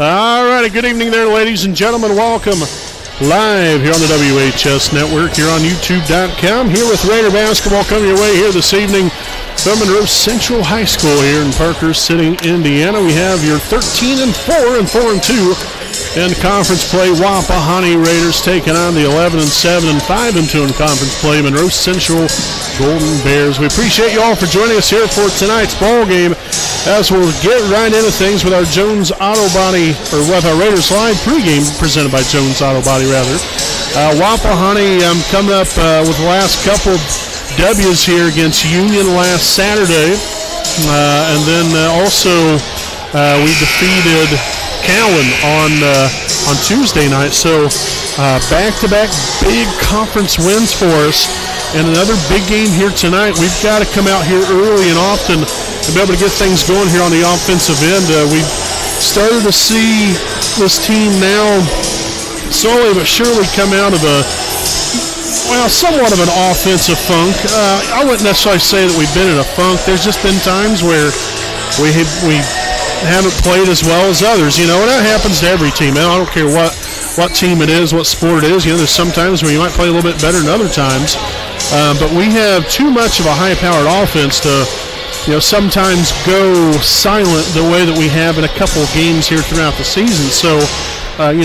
All righty, good evening there, ladies and gentlemen. Welcome live here on the WHS Network, here on YouTube.com, here with Raider basketball coming your way here this evening from Monroe Central High School here in Parker City, Indiana. We have your 13-4 and 4-2 in conference play. Wapahani Raiders taking on the 11-7 and 5-2 in conference play Monroe Central Golden Bears. We appreciate you all for joining us here for tonight's ball game, as we'll get right into things with our Jones Auto Body, or with our Raiders Live pregame presented by Jones Auto Body, rather. Wapahani coming up with the last couple W's here against Union last Saturday, and then also we defeated Cowan on Tuesday night. So back-to-back big conference wins for us, and another big game here tonight. We've got to come out here early and often to be able to get things going here on the offensive end. We've started to see this team now slowly but surely come out of somewhat of an offensive funk. I wouldn't necessarily say that we've been in a funk. There's just been times where we haven't played as well as others, and that happens to every team. I don't care what team it is, what sport it is. There's some times where you might play a little bit better than other times, but we have too much of a high-powered offense to, sometimes go silent the way that we have in a couple of games here throughout the season. So,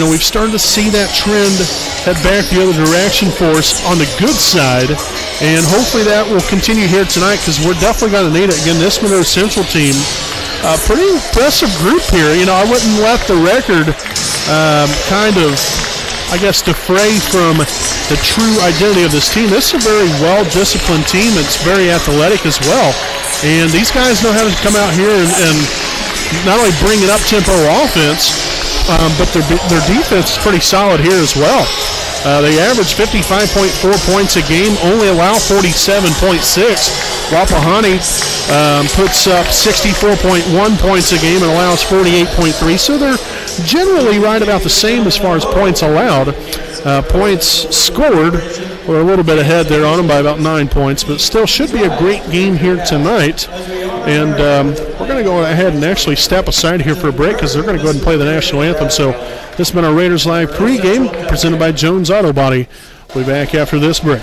we've started to see that trend head back the other direction for us on the good side, and hopefully that will continue here tonight, because we're definitely going to need it. Again, this Monroe Central team, pretty impressive group here. I wouldn't let the record defray from the true identity of this team. This is a very well-disciplined team. It's very athletic as well. And these guys know how to come out here and not only bring an up-tempo offense, but their defense is pretty solid here as well. They average 55.4 points a game, only allow 47.6. Wapahani puts up 64.1 points a game and allows 48.3. So they're generally right about the same as far as points allowed. Points scored, we're a little bit ahead there on them by about 9 points, but still should be a great game here tonight. And we're going to go ahead and actually step aside here for a break, because they're going to go ahead and play the national anthem. So this has been our Raiders Live pregame presented by Jones Auto Body. We'll be back after this break.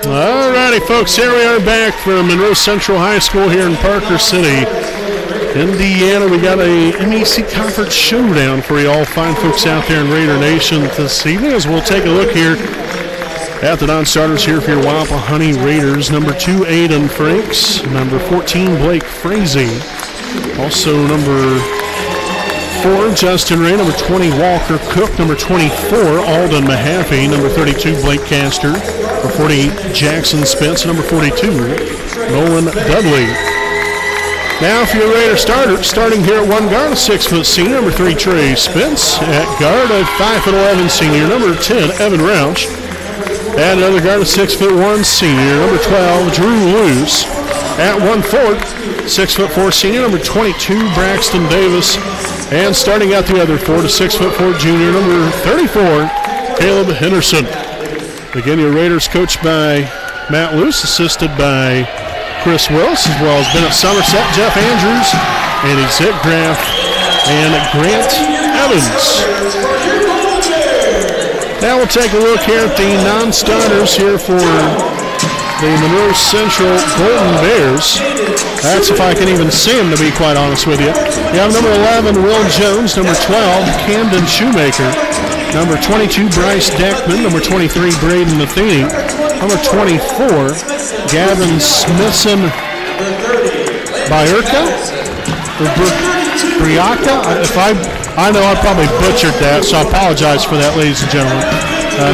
All righty, folks, here we are back from Monroe Central High School here in Parker City, Indiana. We got a MEC Conference showdown for you all fine folks out there in Raider Nation this evening, as we'll take a look here at the non-starters here for your Wapahani Raiders. Number 2, Aiden Franks. Number 14, Blake Frazee. Also number 4, Justin Ray. Number 20, Walker Cook. Number 24, Alden Mahaffey. Number 32, Blake Castor. Number 48, Jackson Spence. Number 42, Nolan Dudley. Now, if you're a Raider starter, starting here at one guard, a 6-foot senior. Number 3, Trey Spence. At guard, a 5'11" senior. Number 10, Evan Rauch. And another guard, a 6'1" senior. Number 12, Drew Luce. At 1 forward, 6'4" senior. Number 22, Braxton Davis. And starting out the other four, the 6'4" junior, number 34, Caleb Henderson. Again, your Raiders coached by Matt Luce, assisted by Chris Willis, as well as Bennett Somerset, Jeff Andrews, Andy Zitgraff, and Grant Evans. Now we'll take a look here at the non-starters here for the Monroe Central Golden Bears. That's if I can even see them, to be quite honest with you. You have number 11, Will Jones, number 12, Camden Shoemaker, number 22, Bryce Deckman, number 23, Braden Matheny, number 24, Gavin Smithson Byerka, I know I probably butchered that, so I apologize for that, ladies and gentlemen.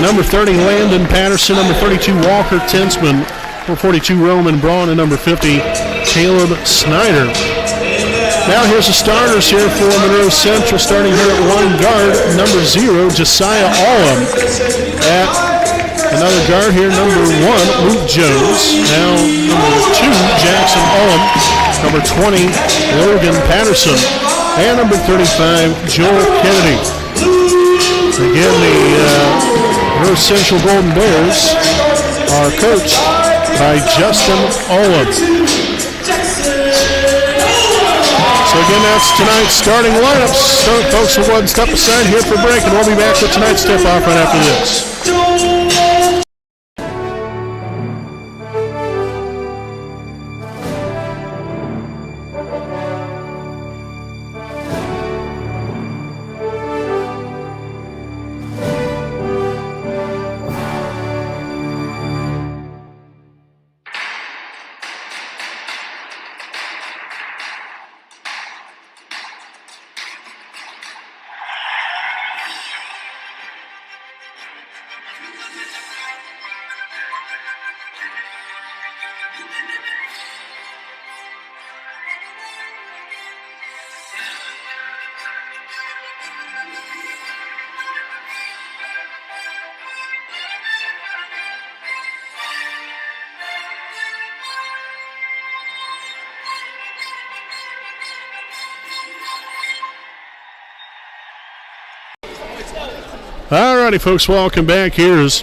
Number 30, Landon Patterson, number 32, Walker Tinsman, number 42, Roman Braun, and number 50, Caleb Snyder. Now here's the starters here for Monroe Central, starting here at one guard, number 0, Josiah Allum. At another guard here, number 1, Luke Jones. Now number 2, Jackson Allum. Number 20, Logan Patterson. And number 35, Joel Kennedy. Again, the Monroe Central Golden Bears are coached by Justin Allum. So again, that's tonight's starting lineups. So folks, we'll go ahead and step aside here for break, and we'll be back with tonight's tip-off right after this. Alrighty, folks, welcome back. We're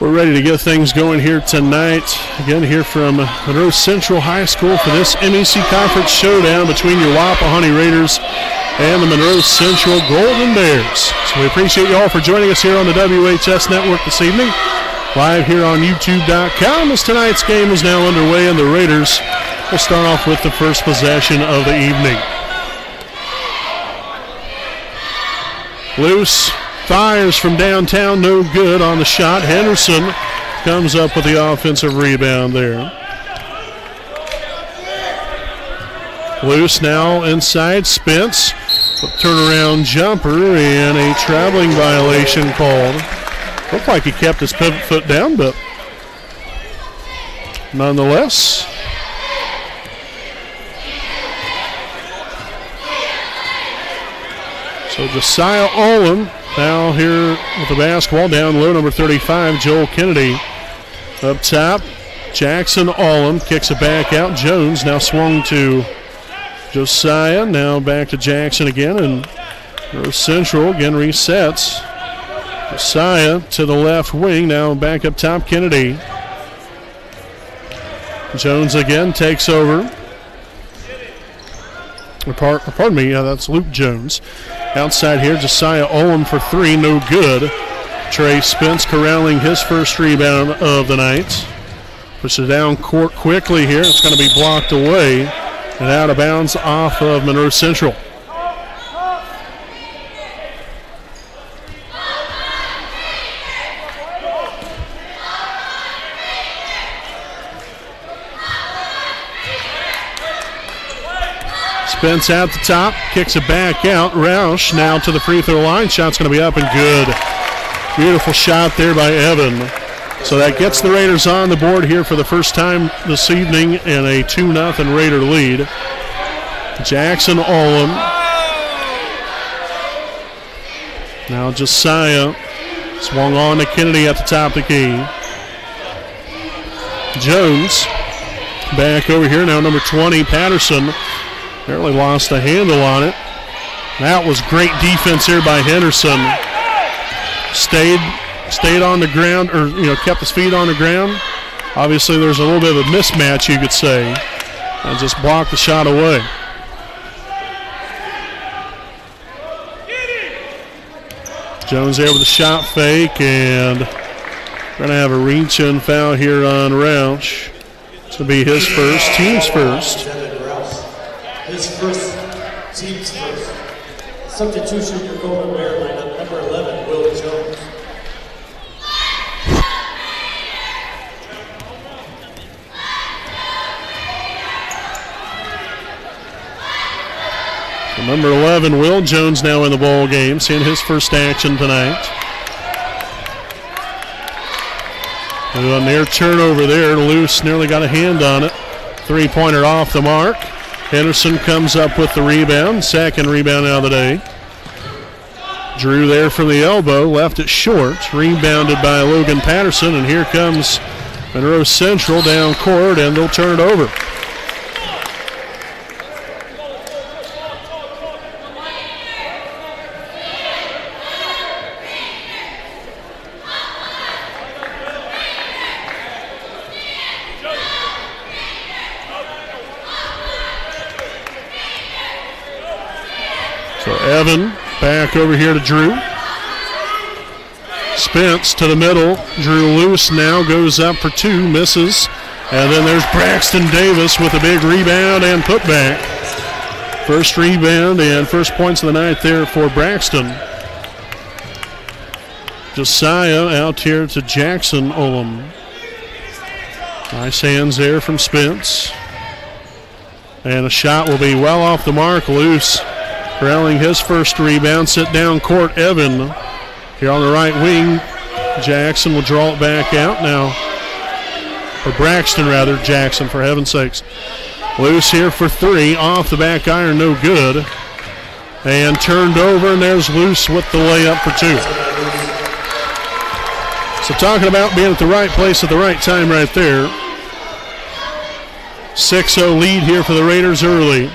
ready to get things going here tonight. Again, here from Monroe Central High School for this MEC Conference showdown between your Wapahani Raiders and the Monroe Central Golden Bears. So we appreciate you all for joining us here on the WHS Network this evening, live here on YouTube.com, as tonight's game is now underway, and the Raiders will start off with the first possession of the evening. Loose fires from downtown, no good on the shot. Henderson comes up with the offensive rebound there. Loose now inside, Spence. Turnaround jumper and a traveling violation called. Looked like he kept his pivot foot down, but nonetheless. So Josiah Olin now here with the basketball down low, number 35, Joel Kennedy. Up top, Jackson Olin kicks it back out. Jones now swung to Josiah, now back to Jackson again, and Monroe Central again resets. Josiah to the left wing, now back up top, Kennedy. Jones again takes over. Pardon me, that's Luke Jones. Outside here, Josiah Olin for three, no good. Trey Spence corralling his first rebound of the night. Pushes it down court quickly here. It's going to be blocked away and out of bounds off of Monroe Central. Spence out the top, kicks it back out. Roush now to the free throw line. Shot's going to be up and good. Beautiful shot there by Evan. So that gets the Raiders on the board here for the first time this evening in a 2-0 Raider lead. Jackson Olin. Now Josiah swung on to Kennedy at the top of the key. Jones back over here now, number 20, Patterson. Apparently lost a handle on it. That was great defense here by Henderson. Stayed on the ground, or kept his feet on the ground. Obviously, there's a little bit of a mismatch, you could say, and just blocked the shot away. Jones there with a shot fake, and going to have a reach-in foul here on Roush. It's going to be his first, team's first. His first, team's first. Substitution for Golden Bear lineup, number 11, Will Jones. So number 11, Will Jones, now in the ball game, seeing his first action tonight. And on their turnover there, Luce nearly got a hand on it. Three-pointer off the mark. Henderson comes up with the rebound. Second rebound out of the day. Drew there from the elbow, left it short. Rebounded by Logan Patterson, and here comes Monroe Central down court, and they'll turn it over. So Evan back over here to Drew. Spence to the middle. Drew loose now, goes up for two, misses. And then there's Braxton Davis with a big rebound and putback. First rebound and first points of the night there for Braxton. Josiah out here to Jackson Olam. Nice hands there from Spence. And a shot will be well off the mark, loose. Rallying his first rebound, sit down court, Evan. Here on the right wing, Jackson will draw it back out now. Or Braxton rather, Jackson for heaven's sakes. Loose here for three, off the back iron, no good. And turned over, and there's Loose with the layup for two. So talking about being at the right place at the right time right there. 6-0 lead here for the Raiders early.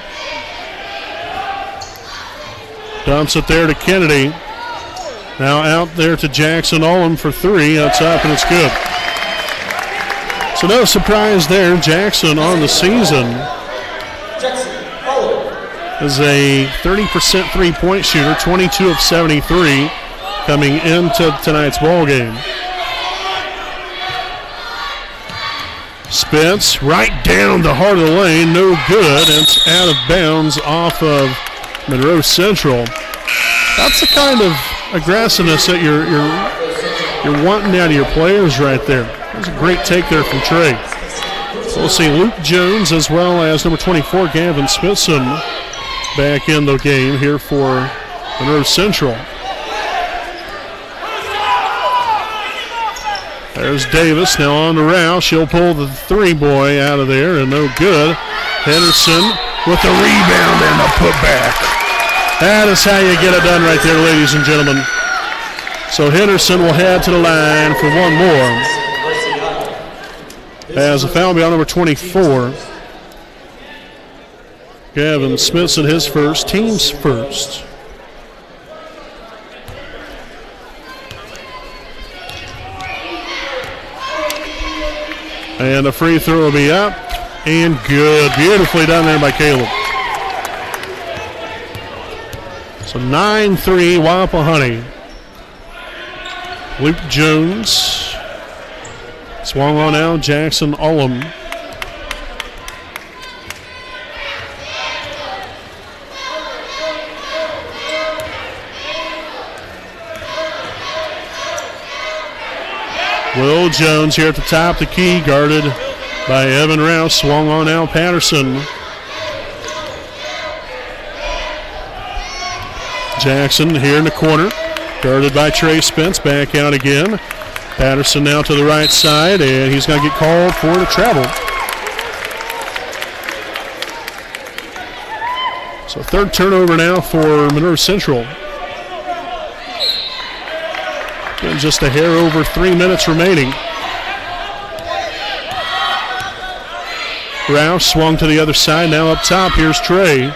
Dumps it there to Kennedy. Now out there to Jackson Olam for three. That's up and it's good. So no surprise there. Jackson on the season is a 30% three-point shooter, 22 of 73 coming into tonight's ball game. Spence right down the heart of the lane, no good. It's out of bounds off of Monroe Central. That's the kind of aggressiveness that you're wanting out of your players right there. That was a great take there from Trey. So we'll see Luke Jones as well as number 24, Gavin Smithson, back in the game here for Monroe Central. There's Davis now on the Roush. She'll pull the three-boy out of there, and no good. Henderson with the rebound and the putback. That is how you get it done right there, ladies and gentlemen. So Henderson will head to the line for one more. As a foul will be on number 24. Gavin Smithson, his first, team's first. And the free throw will be up and good. Beautifully done there by Caleb. So 9-3 Wapahani. Luke Jones. Swung on out, Jackson Olam. Will Jones here at the top, the key, guarded by Evan Rouse. Swung on out, Patterson. Jackson here in the corner, guarded by Trey Spence. Back out again. Patterson now to the right side, and he's going to get called for the travel. So third turnover now for Monroe Central. And just a hair over 3 minutes remaining. Rouse swung to the other side. Now up top, here's Trey.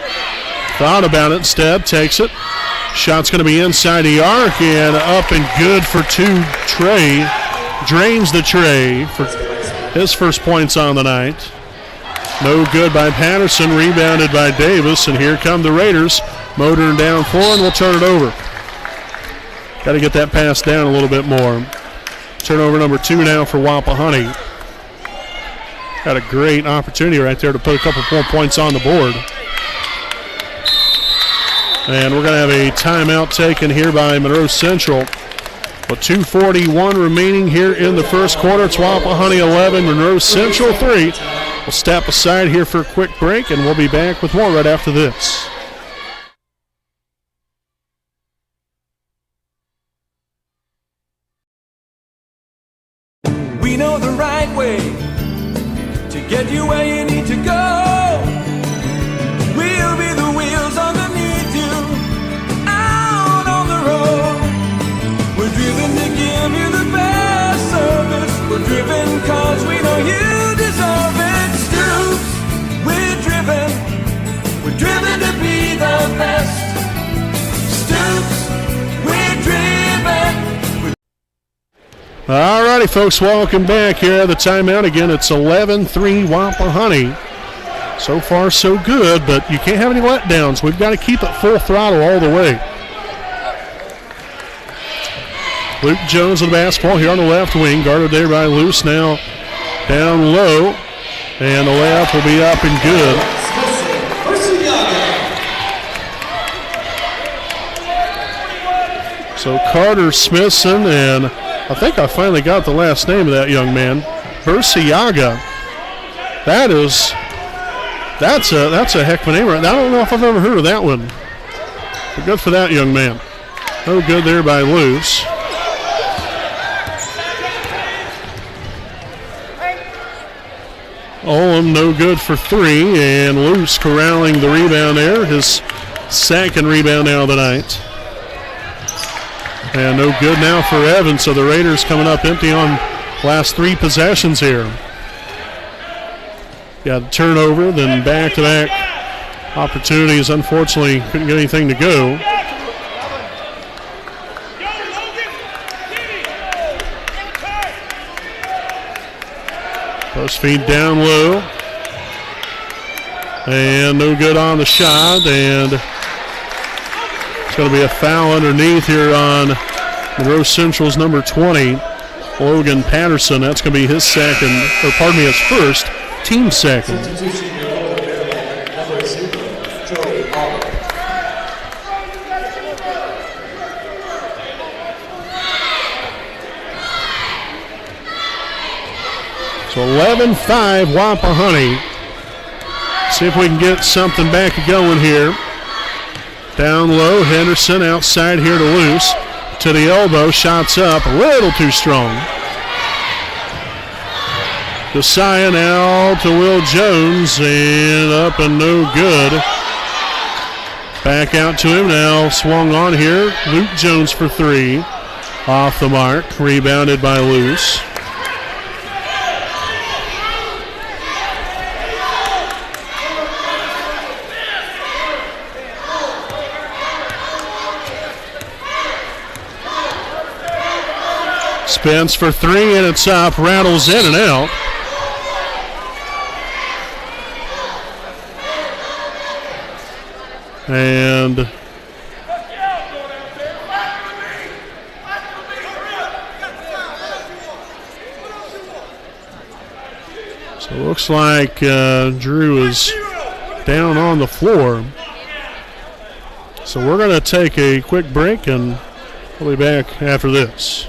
Thought about it instead, takes it. Shot's going to be inside the arc and up and good for two. Trey drains the tray for his first points on the night. No good by Patterson, rebounded by Davis, and here come the Raiders. Motoring down 4, and we'll turn it over. Got to get that pass down a little bit more. Turnover number 2 now for Wapahani. Got a great opportunity right there to put a couple more points on the board. And we're going to have a timeout taken here by Monroe Central. With 2:41 remaining here in the first quarter. It's Wapahani 11, Monroe Central 3. We'll step aside here for a quick break, and we'll be back with more right after this. We know the right way to get you where you need to go. We'll be the wheels underneath you, out on the road. We're driven to give you the best service. We're driven cause we know you deserve it. Stoops, we're driven to be the best. Stoops, we're driven. All righty, folks, welcome back here. The timeout again. It's 11-3 Wapahani. So far, so good, but you can't have any letdowns. We've got to keep it full throttle all the way. Luke Jones with the basketball here on the left wing, guarded there by Luce, now down low, and the layup will be up and good. So Carter Smithson, and I think I finally got the last name of that young man, Bursiaga. That's a heck of a name. I don't know if I've ever heard of that one. But good for that young man. No good there by Luce. Olam no good for 3, and Luce corralling the rebound there. His second rebound now of the night. And no good now for Evans, so the Raiders coming up empty on last 3 possessions here. Got a turnover, then back-to-back opportunities. Unfortunately, couldn't get anything to go. Post feed down low. And no good on the shot, and it's going to be a foul underneath here on Monroe Central's number 20, Logan Patterson. That's going to be his second, or pardon me, his first, team second. So 11-5 Wapahani. See if we can get something back going here. Down low, Henderson outside here to Luce. To the elbow, shots up, a little too strong. Josiah now to Will Jones, and up and no good. Back out to him now, swung on here. Luke Jones for 3. Off the mark, rebounded by Luce. Spence for 3, and it's up, rattles in and out. And so it looks like Drew is down on the floor. So we're going to take a quick break, and we'll be back after this.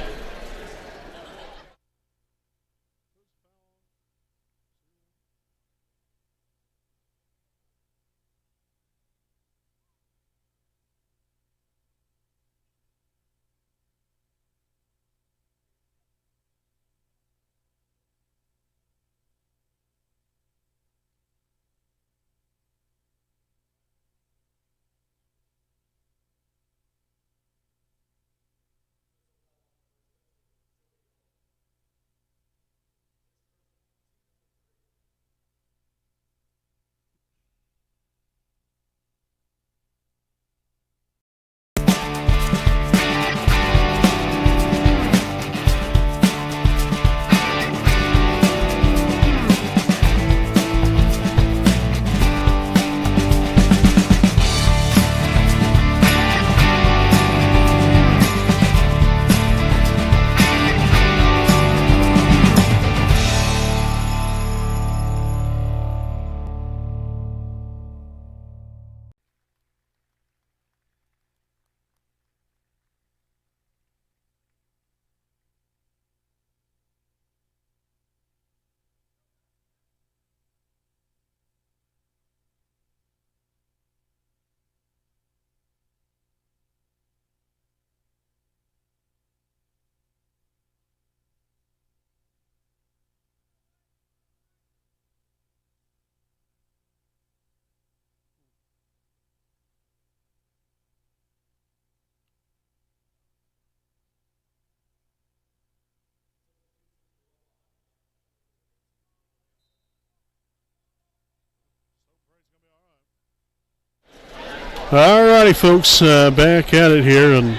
All righty, folks, back at it here. And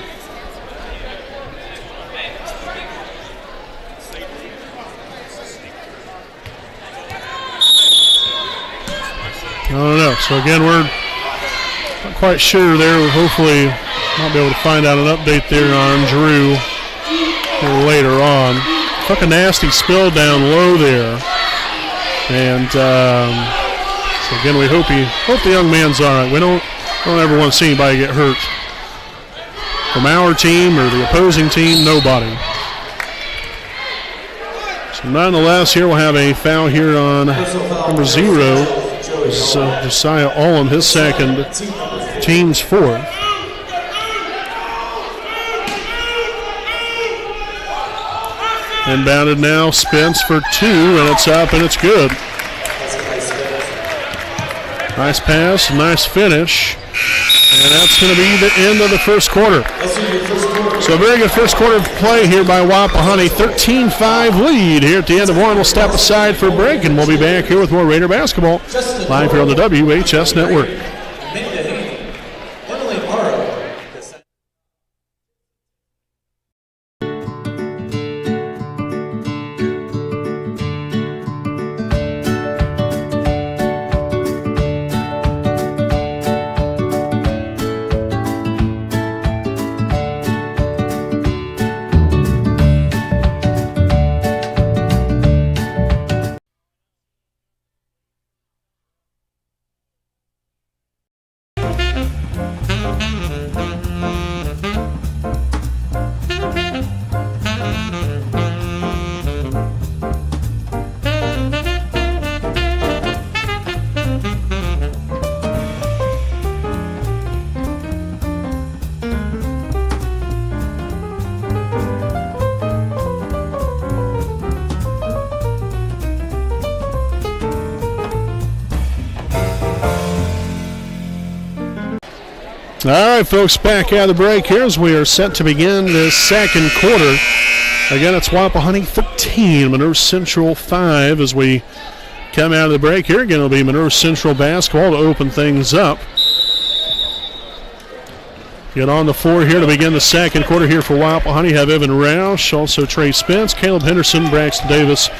I don't know. So, again, we're not quite sure there. Hopefully, might be able to find out an update there on Drew later on. Took a nasty spill down low there. And, so, again, we hope the young man's all right. We don't ever want to see anybody get hurt. From our team or the opposing team, nobody. So, nonetheless, here we'll have a foul here on number 0. Josiah Ullum, his second, team's fourth. Inbounded now, Spence for 2, and it's up and it's good. Nice pass, nice finish, and that's going to be the end of the first quarter. So a very good first quarter of play here by Wapahani. 13-5 lead here at the end of one. We'll step aside for a break, and we'll be back here with more Raider basketball live here on the WHS Network. All right, folks, back out of the break here as we are set to begin this second quarter. Again, it's Wapahani 13, Monroe Central 5 as we come out of the break here. Again, it'll be Monroe Central basketball to open things up. Get on the floor here to begin the second quarter here for Wapahani. Have Evan Roush, also Trey Spence, Caleb Henderson, Braxton Davis,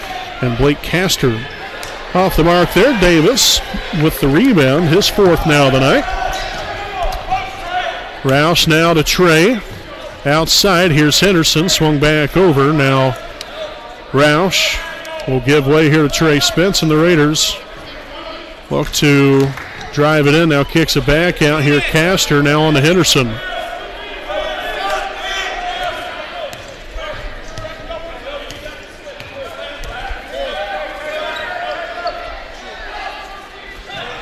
and Blake Castor. Off the mark there, Davis with the rebound, his fourth now of the night. Roush now to Trey. Outside, here's Henderson, swung back over. Now Roush will give way here to Trey Spence, and the Raiders look to drive it in. Now kicks it back out here. Castor now on to Henderson.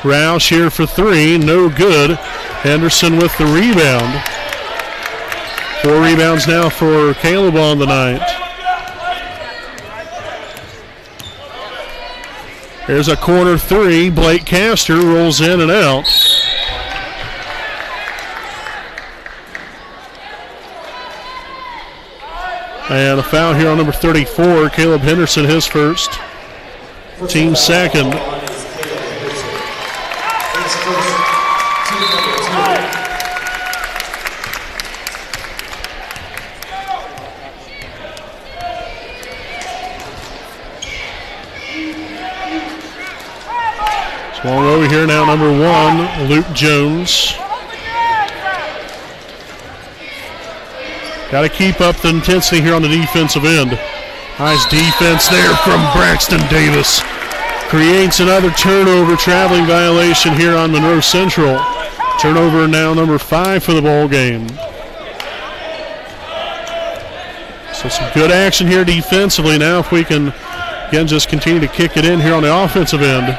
Roush here for 3, no good. Henderson with the rebound. 4 rebounds now for Caleb on the night. Here's a corner 3. Blake Castor rolls in and out. And a foul here on number 34. Caleb Henderson, his first. Team second. Swung over here now, number 1, Luke Jones. Got to keep up the intensity here on the defensive end. Nice defense there from Braxton Davis. Creates another turnover, traveling violation here on Monroe Central. Turnover now number 5 for the ball game. So some good action here defensively. Now if we can, again, just continue to kick it in here on the offensive end.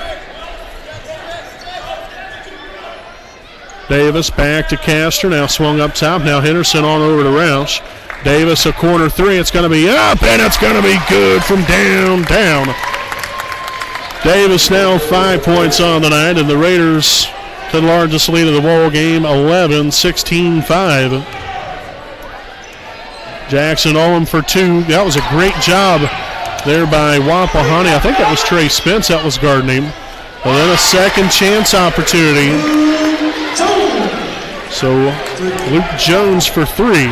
Davis back to Castor, now swung up top. Now Henderson on over to Roush. Davis a corner 3, it's going to be up, and it's going to be good from downtown. Davis now 5 points on the night, and the Raiders to the largest lead of the ball game, 11-16-5. Jackson Ullum for 2. That was a great job there by Wapahani. I think that was Trey Spence that was guarding him. And then a second chance opportunity. So Luke Jones for 3.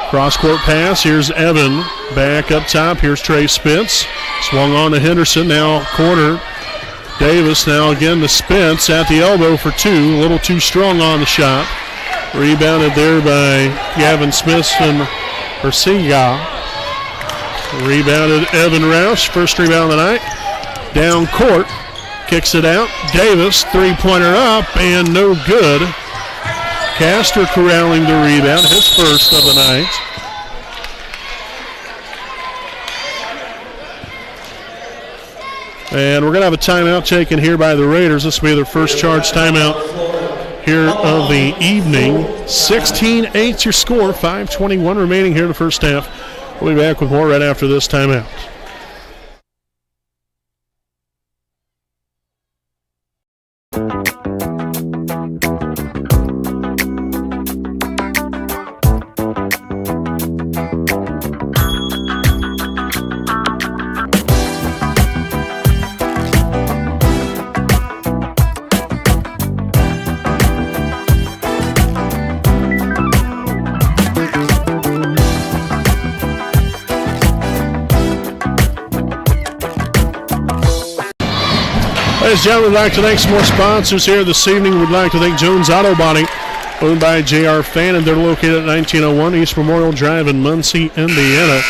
Cross-court pass. Here's Evan back up top. Here's Trey Spence. Swung on to Henderson. Now corner. Davis now again to Spence at the elbow for 2. A little too strong on the shot. Rebounded there by Gavin Smith and Ersiga. Rebounded Evan Roush. First rebound of the night. Down court. Kicks it out. Davis, three-pointer up and no good. Castor corralling the rebound, his first of the night. And we're going to have a timeout taken here by the Raiders. This will be their first charge timeout here of the evening. 16-8 your score, 5:21 remaining here in the first half. We'll be back with more right after this timeout. Ladies and gentlemen, we'd like to thank some more sponsors here this evening. We'd like to thank Jones Auto Body, owned by J.R. Fannin. They're located at 1901 East Memorial Drive in Muncie, Indiana.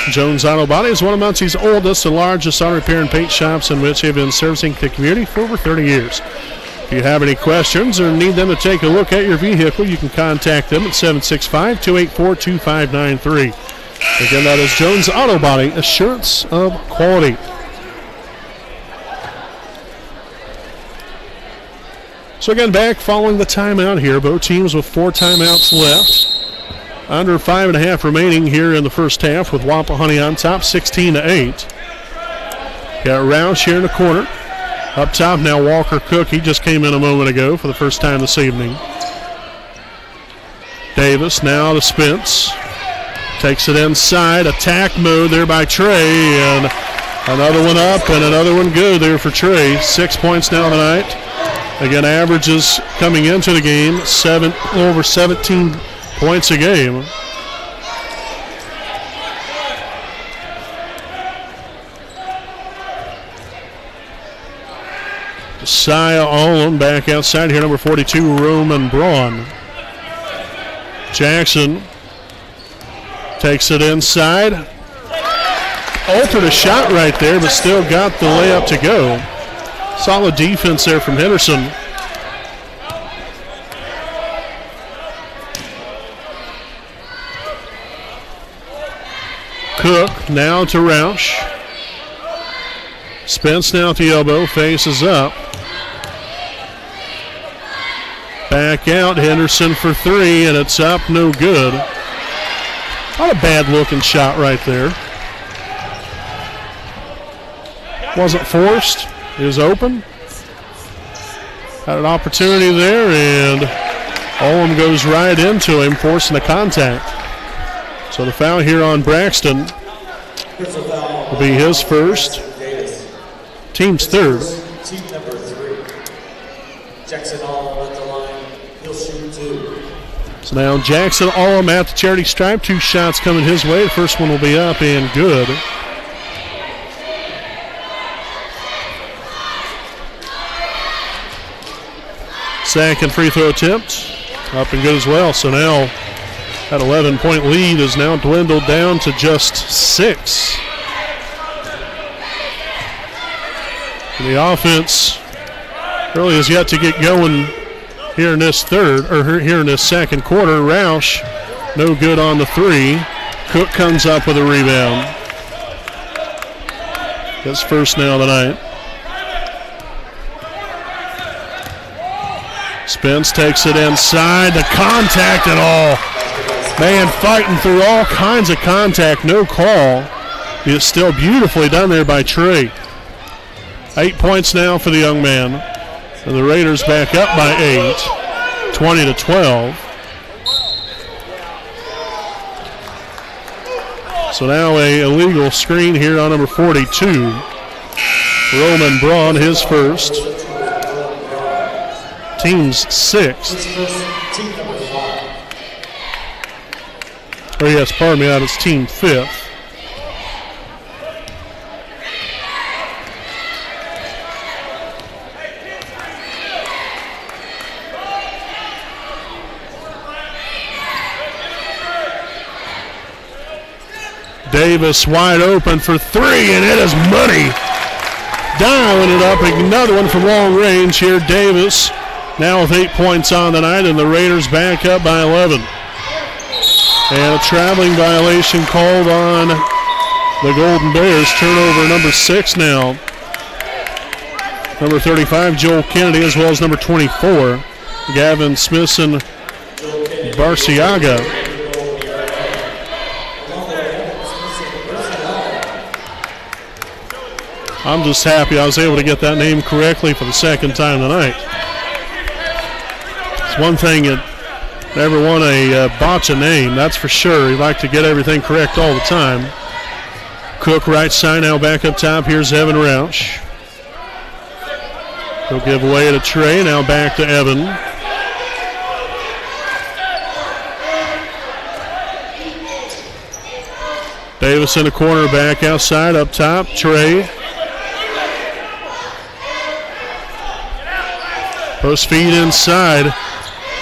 Jones Auto Body is one of Muncie's oldest and largest auto repair and paint shops in which they've been servicing the community for over 30 years. If you have any questions or need them to take a look at your vehicle, you can contact them at 765-284-2593. Again, that is Jones Auto Body, assurance of quality. So again, back following the timeout here. Both teams with 4 timeouts left. Under 5.5 remaining here in the first half with Wapahani on top, 16-8. Got Roush here in the corner. Up top now Walker Cook. He just came in a moment ago for the first time this evening. Davis now to Spence. Takes it inside. Attack mode there by Trey. And another one up and another one good there for Trey. 6 points now tonight. Again, averages coming into the game, over 17 points a game. Josiah Olam back outside here, number 42, Roman Braun. Jackson takes it inside. Altered a shot right there, but still got the layup to go. Solid defense there from Henderson. Cook now to Roush. Spence now at the elbow, faces up. Back out, Henderson for 3, and it's up, no good. Not a bad looking shot right there. Wasn't forced. It was open. Had an opportunity there, and Olam goes right into him, forcing the contact. So the foul here on Braxton will be his first. Team's third. Team number 3. Jackson Olam at the line. He'll shoot 2. So now Jackson Olam at the charity stripe. 2 shots coming his way. The first one will be up and good. Second free throw attempt, up and good as well. So now that 11-point lead is now dwindled down to just 6. And the offense really has yet to get going here in this here in this second quarter. Roush, no good on the 3. Cook comes up with a rebound. His first now tonight. Spence takes it inside. The contact and all. Man fighting through all kinds of contact. No call. It's still beautifully done there by Trey. 8 points now for the young man. And the Raiders back up by 8. 20-12. So now a illegal screen here on number 42. Roman Braun, his first. team's sixth. His first team number 5. Oh, yes, pardon me, that is team fifth. Davis wide open for three, and it is money. Dialing it up, another one from long range here. Davis now with 8 points on the night, and the Raiders back up by 11. And a traveling violation called on the Golden Bears. Turnover number 6 now. Number 35, Joel Kennedy, as well as number 24, Gavin Smithson Barciaga. I'm just happy I was able to get that name correctly for the second time tonight. It's one thing you never want to botch a name, that's for sure. You like to get everything correct all the time. Cook right side now back up top. Here's Evan Roush. He'll give away to Trey. Now back to Evan. Davis in the corner, back outside, up top. Trey. Post feed inside.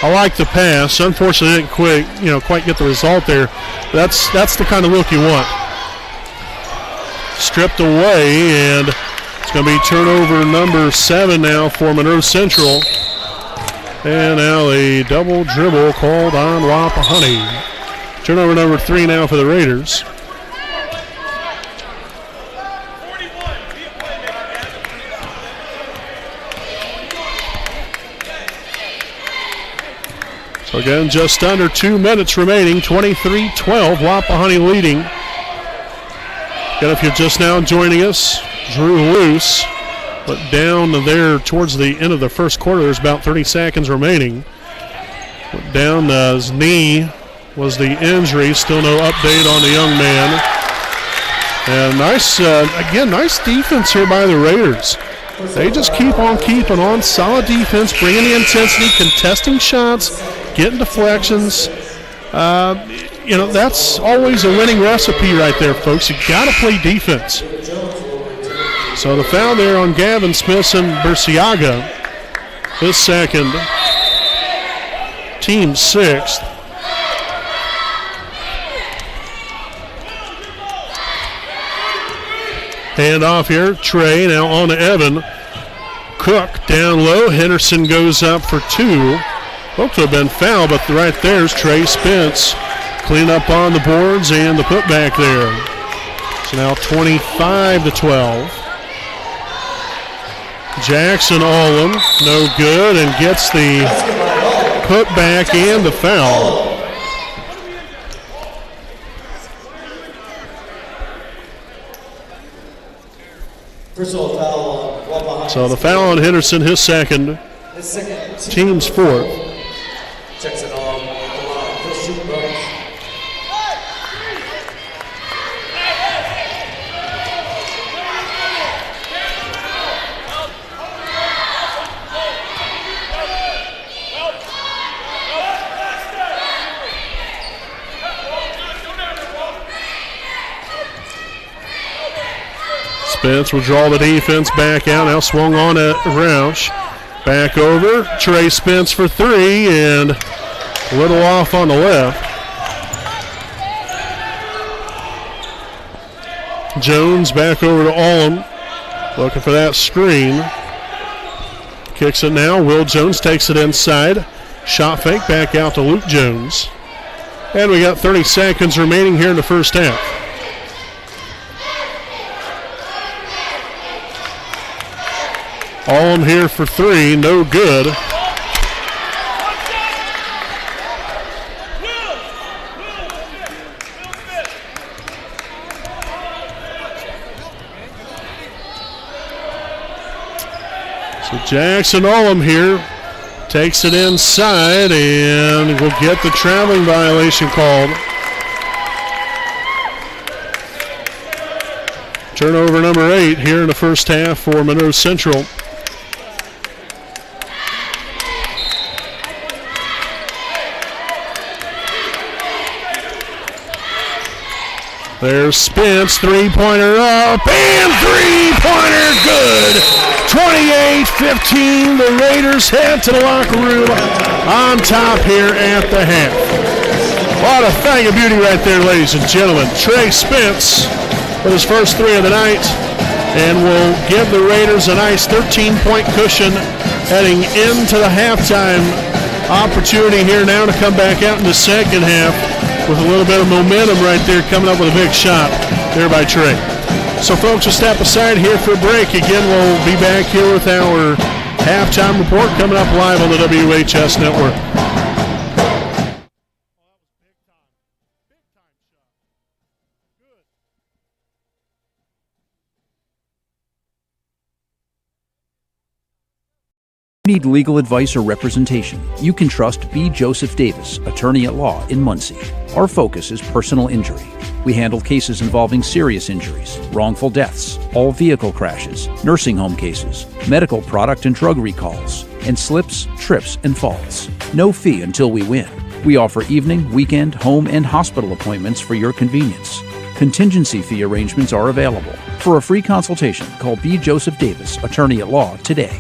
I like the pass. Unfortunately, didn't quite get the result there. That's the kind of look you want. Stripped away, and it's going to be turnover number 7 now for Monroe Central. And now a double dribble called on Wapahani. Turnover number 3 now for the Raiders. So again, just under 2 minutes remaining, 23-12, Wapahani leading. Again, if you're just now joining us, Drew loose, but down there towards the end of the first quarter, there's about 30 seconds remaining. Went down his knee was the injury, still no update on the young man. And nice defense here by the Raiders. They just keep on keeping on, solid defense, bringing the intensity, contesting shots, getting deflections. That's always a winning recipe right there, folks. You got to play defense. So the foul there on Gavin Smithson Barciaga, his second, team 6th. Hand off here, Trey now on to Evan. Cook down low, Henderson goes up for 2. Looked to have been fouled, but right there's Trey Spence. Clean up on the boards and the putback there. So now 25-12. Jackson Allum, no good, and gets the putback and the foul. Personal foul on Wapahani. So the foul on Henderson, his second. Team's 4th. Checks it on the line. First shooting bonus. Spence will draw the defense back out. Now swung on at Roush. Back over. Trey Spence for 3, and a little off on the left. Jones back over to Allum. Looking for that screen. Kicks it now. Will Jones takes it inside. Shot fake back out to Luke Jones. And we got 30 seconds remaining here in the first half. Allum here for 3, no good. So Jackson Allum here takes it inside and will get the traveling violation called. Turnover number 8 here in the first half for Monroe Central. There's Spence, three-pointer up, and three-pointer good. 28-15, the Raiders head to the locker room on top here at the half. What a thing of beauty right there, ladies and gentlemen. Trey Spence with his first three of the night, and will give the Raiders a nice 13-point cushion heading into the halftime opportunity here now to come back out in the second half with a little bit of momentum right there, coming up with a big shot there by Trey. So, folks, we'll step aside here for a break. Again, we'll be back here with our halftime report coming up live on the WHS Network. Need legal advice or representation, you can trust B. Joseph Davis, attorney at law in Muncie. Our focus is personal injury. We handle cases involving serious injuries, wrongful deaths, all vehicle crashes, nursing home cases, medical product and drug recalls, and slips, trips, and falls. No fee until we win. We offer evening, weekend, home, and hospital appointments for your convenience. Contingency fee arrangements are available. For a free consultation, call B. Joseph Davis, attorney at law, today.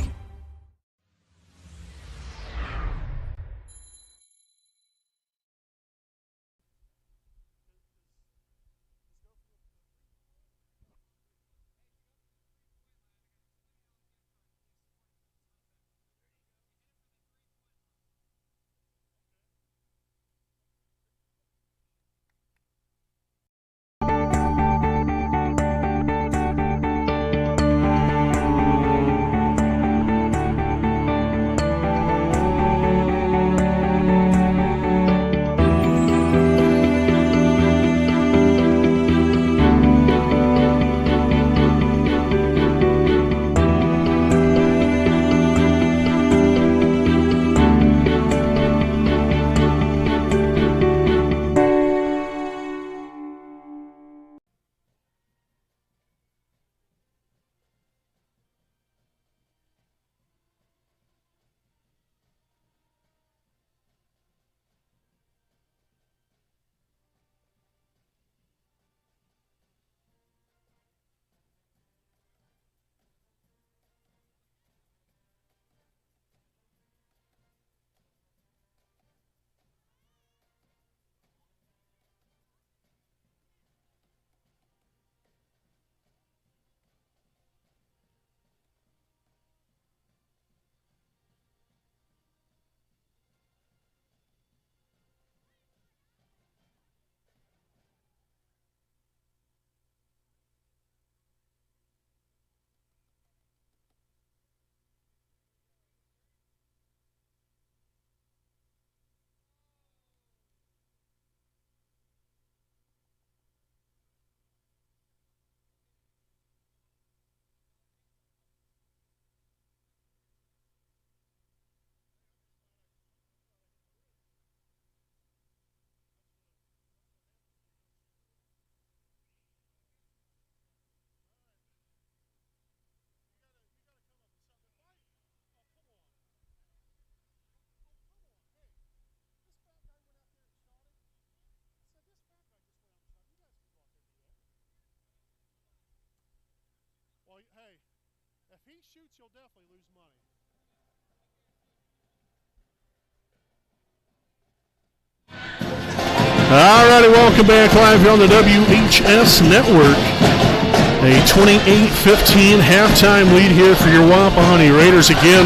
Hey, if he shoots, you'll definitely lose money. All righty, welcome back live here on the WHS Network. A 28-15 halftime lead here for your Wapahani Raiders again.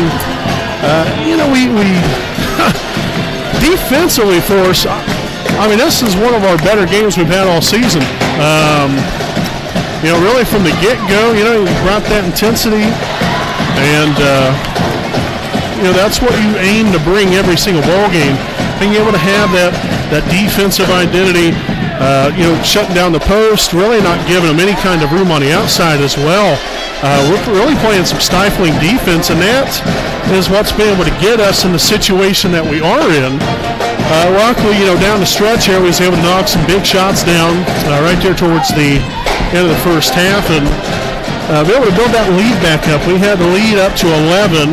We defensively for us, I mean, this is one of our better games we've had all season. Really from the get-go, he brought that intensity, and, that's what you aim to bring every single ball game. Being able to have that defensive identity, shutting down the post, really not giving them any kind of room on the outside as well. We're really playing some stifling defense, and that is what's been able to get us in the situation that we are in. Luckily, down the stretch here, we was able to knock some big shots down right there towards the end of the first half, and be able to build that lead back up. We had the lead up to 11,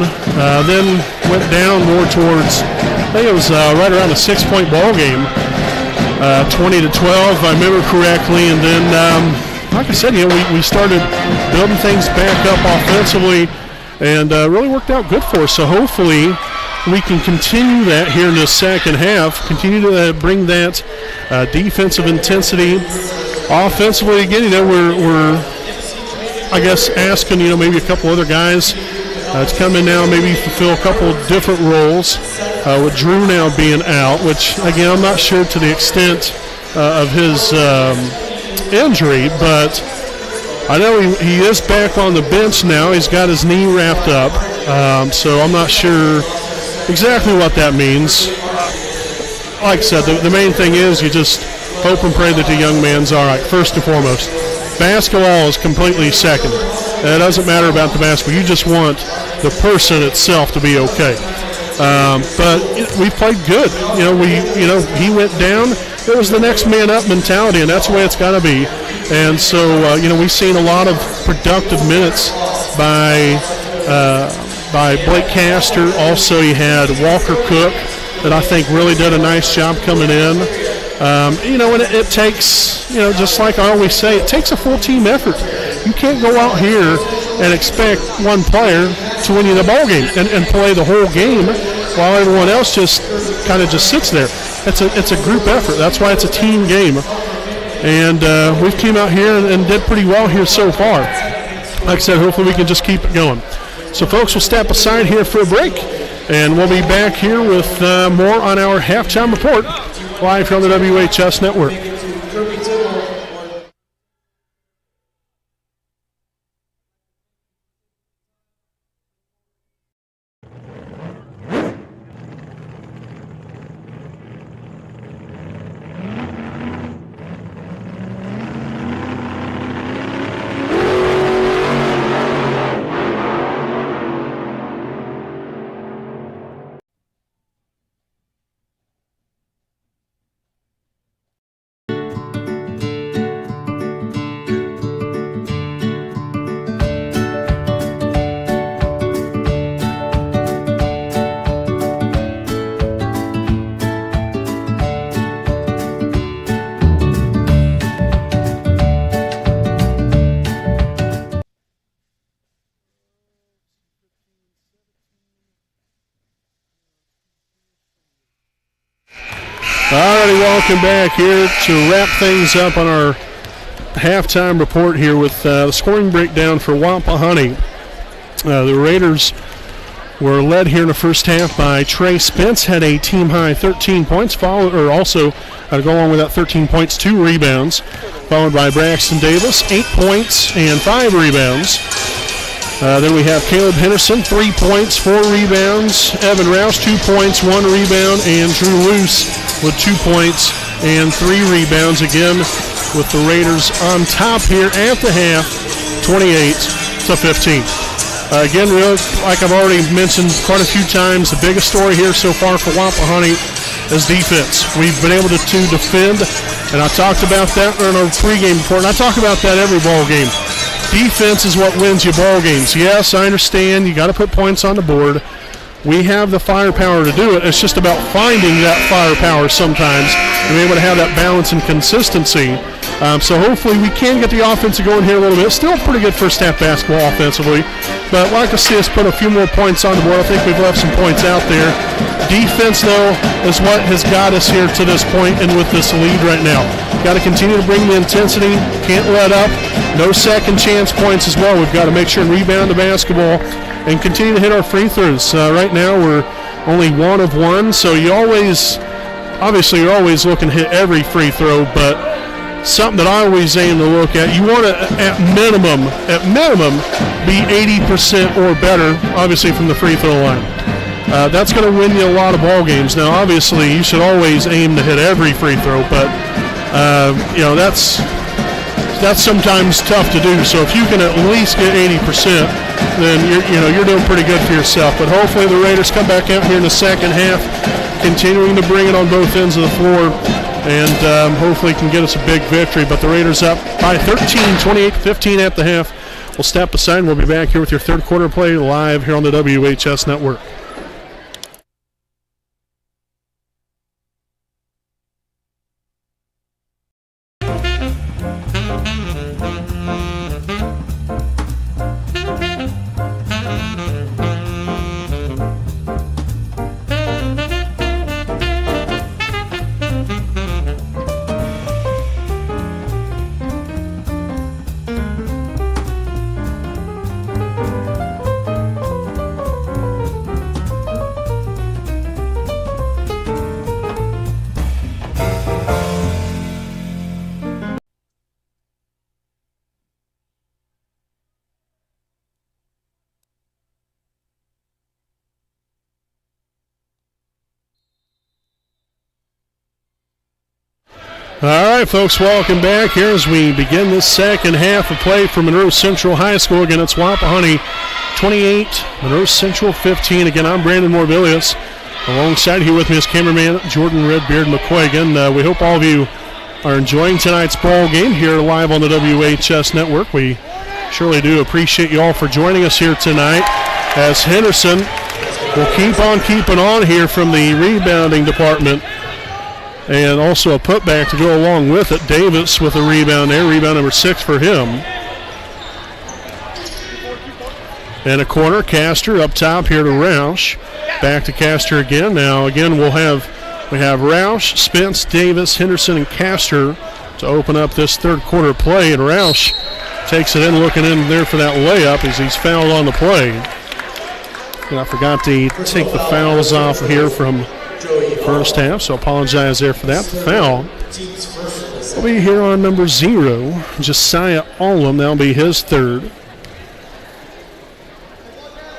then went down more towards, I think it was right around a 6-point ball game. 20-12, if I remember correctly. And then, like I said, we started building things back up offensively, and really worked out good for us. So hopefully we can continue that here in the second half, continue to bring that defensive intensity. Offensively, again, we're I guess asking, maybe a couple other guys to come in now, maybe fulfill a couple different roles, with Drew now being out, which, again, I'm not sure to the extent of his injury, but I know he is back on the bench now. He's got his knee wrapped up, so I'm not sure exactly what that means. Like I said, the main thing is you just hope and pray that the young man's all right, first and foremost. Basketball is completely second. It doesn't matter about the basketball. You just want the person itself to be okay. But we played good. He went down. It was the next man up mentality, and that's the way it's got to be. And so, we've seen a lot of productive minutes by Blake Castor. Also, you had Walker Cook that I think really did a nice job coming in. And it takes, just like I always say, it takes a full team effort. You can't go out here and expect one player to win you the ball game and play the whole game while everyone else just kind of just sits there. It's a group effort. That's why it's a team game. And we've came out here and did pretty well here so far. Like I said, hopefully we can just keep it going. So, folks, we'll step aside here for a break, and we'll be back here with more on our halftime report live here on the WHS Network. Alrighty, welcome back here to wrap things up on our halftime report here with the scoring breakdown for Wapahani. The Raiders were led here in the first half by Trey Spence, had a team-high 13 points, also to go along with that 13 points, 2 rebounds, followed by Braxton Davis, 8 points and 5 rebounds. Then we have Caleb Henderson, 3 points, 4 rebounds. Evan Rouse, 2 points, 1 rebound. And Drew Luce with 2 points and 3 rebounds. Again, with the Raiders on top here at the half, 28-15. Again, like I've already mentioned quite a few times, the biggest story here so far for Wapahani is defense. We've been able to defend, and I talked about that in our pregame report, and I talk about that every ball game. Defense is what wins you ball games. Yes, I understand you got to put points on the board. We have the firepower to do it. It's just about finding that firepower sometimes and being able to have that balance and consistency. So hopefully we can get the offense going here a little bit. Still pretty good first half basketball offensively, but I'd like to see us put a few more points on the board. I think we've left some points out there. Defense, though, is what has got us here to this point and with this lead right now. Got to continue to bring the intensity. Can't let up. No second chance points as well. We've got to make sure and rebound the basketball and continue to hit our free throws. Right now we're only 1 of 1, so you're always looking to hit every free throw, but something that I always aim to look at, you want to, at minimum, be 80% or better, obviously, from the free throw line. That's going to win you a lot of ball games. Now, obviously, you should always aim to hit every free throw, but that's sometimes tough to do. So if you can at least get 80%, then you're doing pretty good for yourself. But hopefully the Raiders come back out here in the second half, continuing to bring it on both ends of the floor, and hopefully can get us a big victory. But the Raiders up by 13, 28-15 at the half. We'll step aside and we'll be back here with your third quarter play live here on the WHS Network. All right, folks, welcome back here as we begin this second half of play for Monroe Central High School. Again, it's Wapahani 28, Monroe Central 15. Again, I'm Brandon Morbilius. Alongside here with me is cameraman Jordan Redbeard McCoy. Again, we hope all of you are enjoying tonight's ball game here live on the WHS Network. We surely do appreciate you all for joining us here tonight as Henderson will keep on keeping on here from the rebounding department. And also a putback to go along with it. Davis with a rebound there. Rebound number 6 for him. And a corner. Castor up top here to Roush. Back to Castor again. Now again we have Roush, Spence, Davis, Henderson, and Castor to open up this third quarter play. And Roush takes it in, looking in there for that layup as he's fouled on the play. And I forgot to take the fouls off here from first half, so apologize there for that. The foul will be here on number 0, Josiah Allum. That'll be his third.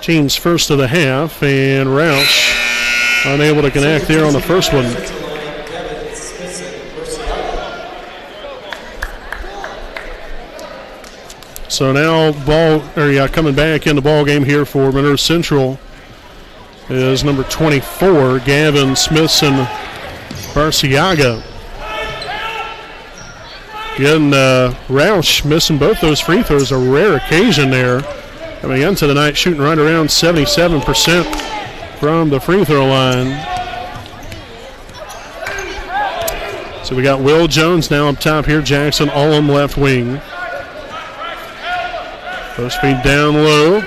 Team's first of the half, and Roush unable to connect there on the first one. So now coming back in the ball game here for Monroe Central is number 24, Gavin Smithson-Barciaga. Again, Roush missing both those free throws, a rare occasion there. Coming into the night shooting right around 77% from the free throw line. So we got Will Jones now up top here, Jackson Allum left wing. Post feed down low.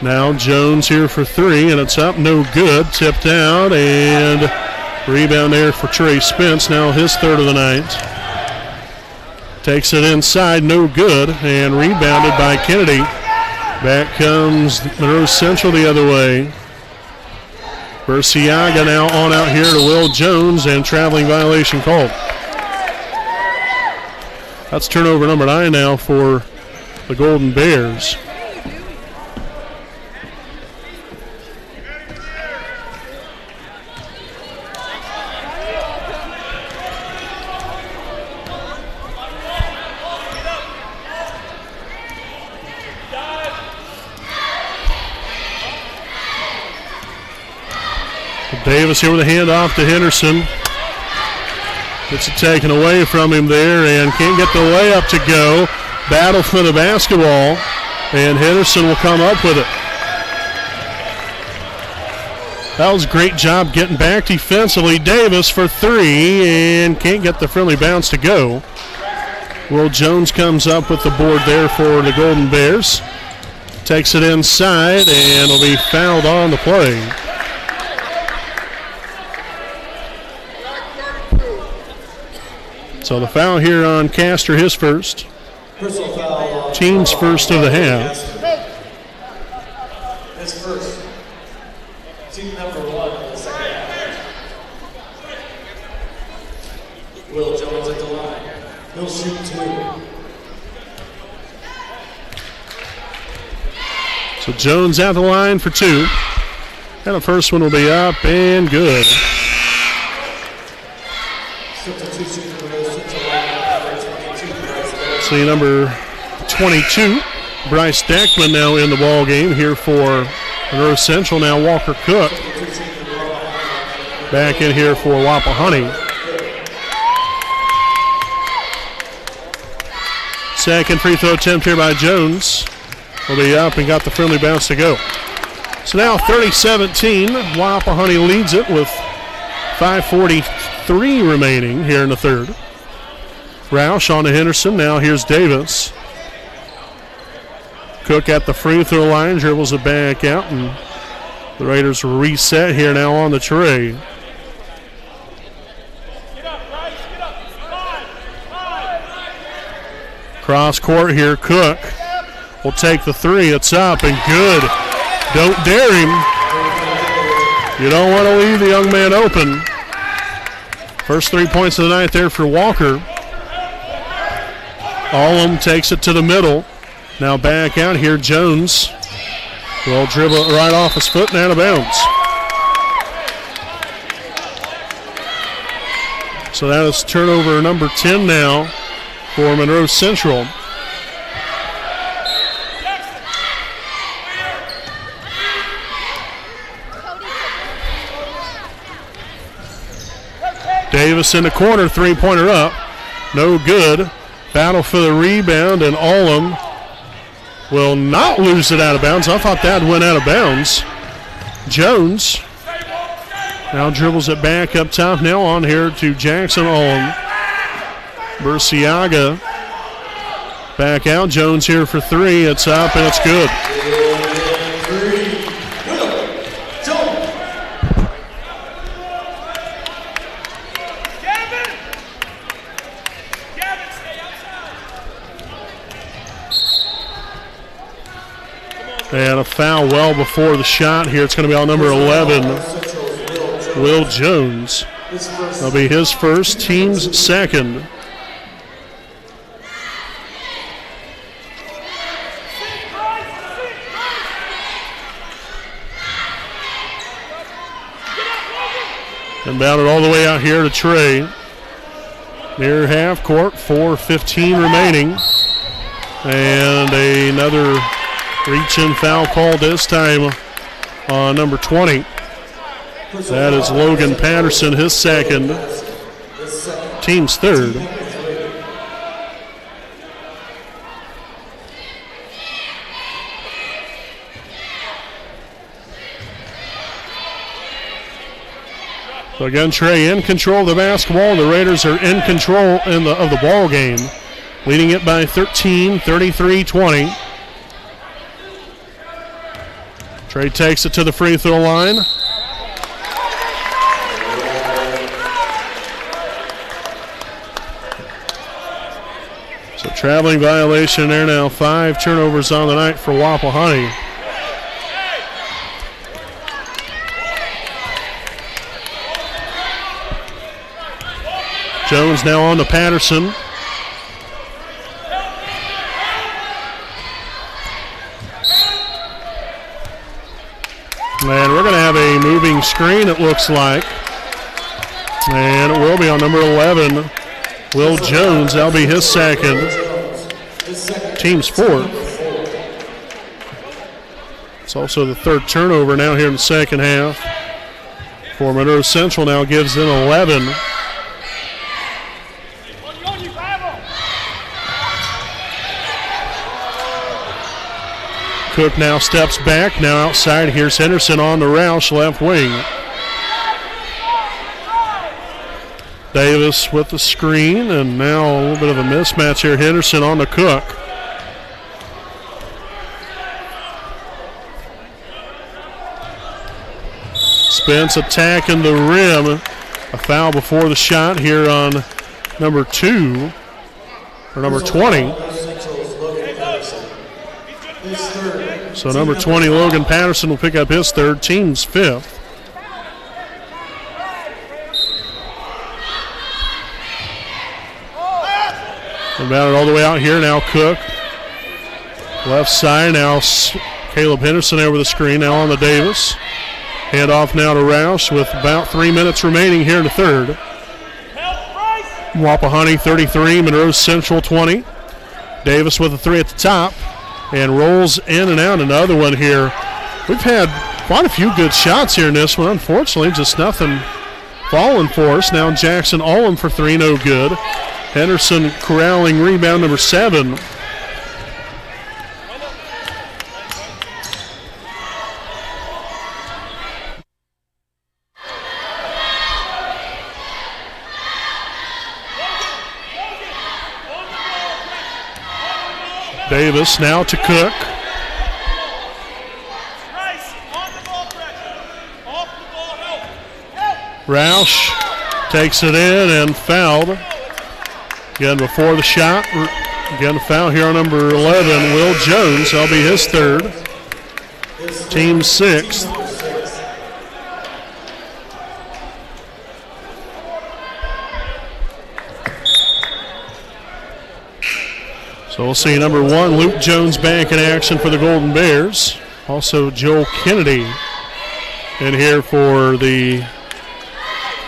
Now Jones here for 3, and it's up, no good. Tipped out, and rebound there for Trey Spence, now his third of the night. Takes it inside, no good, and rebounded by Kennedy. Back comes Monroe Central the other way. Barciaga now on out here to Will Jones, and traveling violation called. That's turnover number 9 now for the Golden Bears. Davis here with a handoff to Henderson. Gets it taken away from him there and can't get the layup to go. Battle for the basketball, and Henderson will come up with it. That was a great job getting back defensively. Davis for 3 and can't get the friendly bounce to go. Will Jones comes up with the board there for the Golden Bears. Takes it inside and will be fouled on the play. So the foul here on Castor, his first. Team's first of the half. His first. Team number 1 in the second half. Will Jones at the line. He'll shoot 2. So Jones at the line for 2. And the first one will be up and good. See number 22, Bryce Deckman now in the ball game here for Monroe Central. Now Walker Cook back in here for Wapahani. Second free throw attempt here by Jones. Will be up and got the friendly bounce to go. So now 30-17, Wapahani leads it with 5:43 remaining here in the third. Roush on to Henderson. Now here's Davis. Cook at the free throw line, dribbles it back out, and the Raiders reset here now on the tray. Cross court here, Cook will take the 3. It's up and good. Don't dare him. You don't want to leave the young man open. First 3 points of the night there for Walker. Allum takes it to the middle. Now back out here, Jones will dribble it right off his foot and out of bounds. So that is turnover number 10 now for Monroe Central. Davis in the corner, three-pointer up. No good. Battle for the rebound, and Olam will not lose it out of bounds. I thought that went out of bounds. Jones now dribbles it back up top. Now on here to Jackson Olam. Burciaga back out. Jones here for three. It's up and it's good. And a foul well before the shot here. It's going to be on number 11, Will Jones. That'll be his first, team's second. And bounded all the way out here to Trey. Near half court, 4:15 remaining. And another reach-in foul called this time on number 20. That is Logan Patterson, his second, team's third. So again, Trey in control of the basketball. The Raiders are in control of the ball game, leading it by 13, 33-20. Trey takes it to the free throw line. So traveling violation there now. 5 turnovers on the night for Wapahani. Jones now on to Patterson. And we're going to have a moving screen, it looks like. And it will be on number 11, Will Jones. That'll be his second, team's fourth. It's also the third turnover now here in the second half for Monroe Central. Now gives them 11. Cook now steps back. Now outside, here's Henderson on the Roush left wing. Davis with the screen, and now a little bit of a mismatch here. Henderson on the Cook. Spence attacking the rim. A foul before the shot here on number 2, or number 20. So number 20, Logan Patterson, will pick up his third, team's fifth. And batted all the way out here. Now Cook. Left side. Now Caleb Henderson over the screen. Now on the Davis. Hand off now to Roush with about 3 minutes remaining here in the third. Wapahani 33, Monroe Central 20. Davis with a three at the top. And rolls in and out. Another one here. We've had quite a few good shots here in this one. Unfortunately, just nothing falling for us. Now Jackson Olam for three, no good. Henderson corralling rebound number 7. Davis now to Cook. Roush takes it in and fouled. Again, before the shot, again, a foul here on number 11, Will Jones. That'll be his third, team sixth. So we'll see number 1, Luke Jones, back in action for the Golden Bears. Also Joel Kennedy in here for the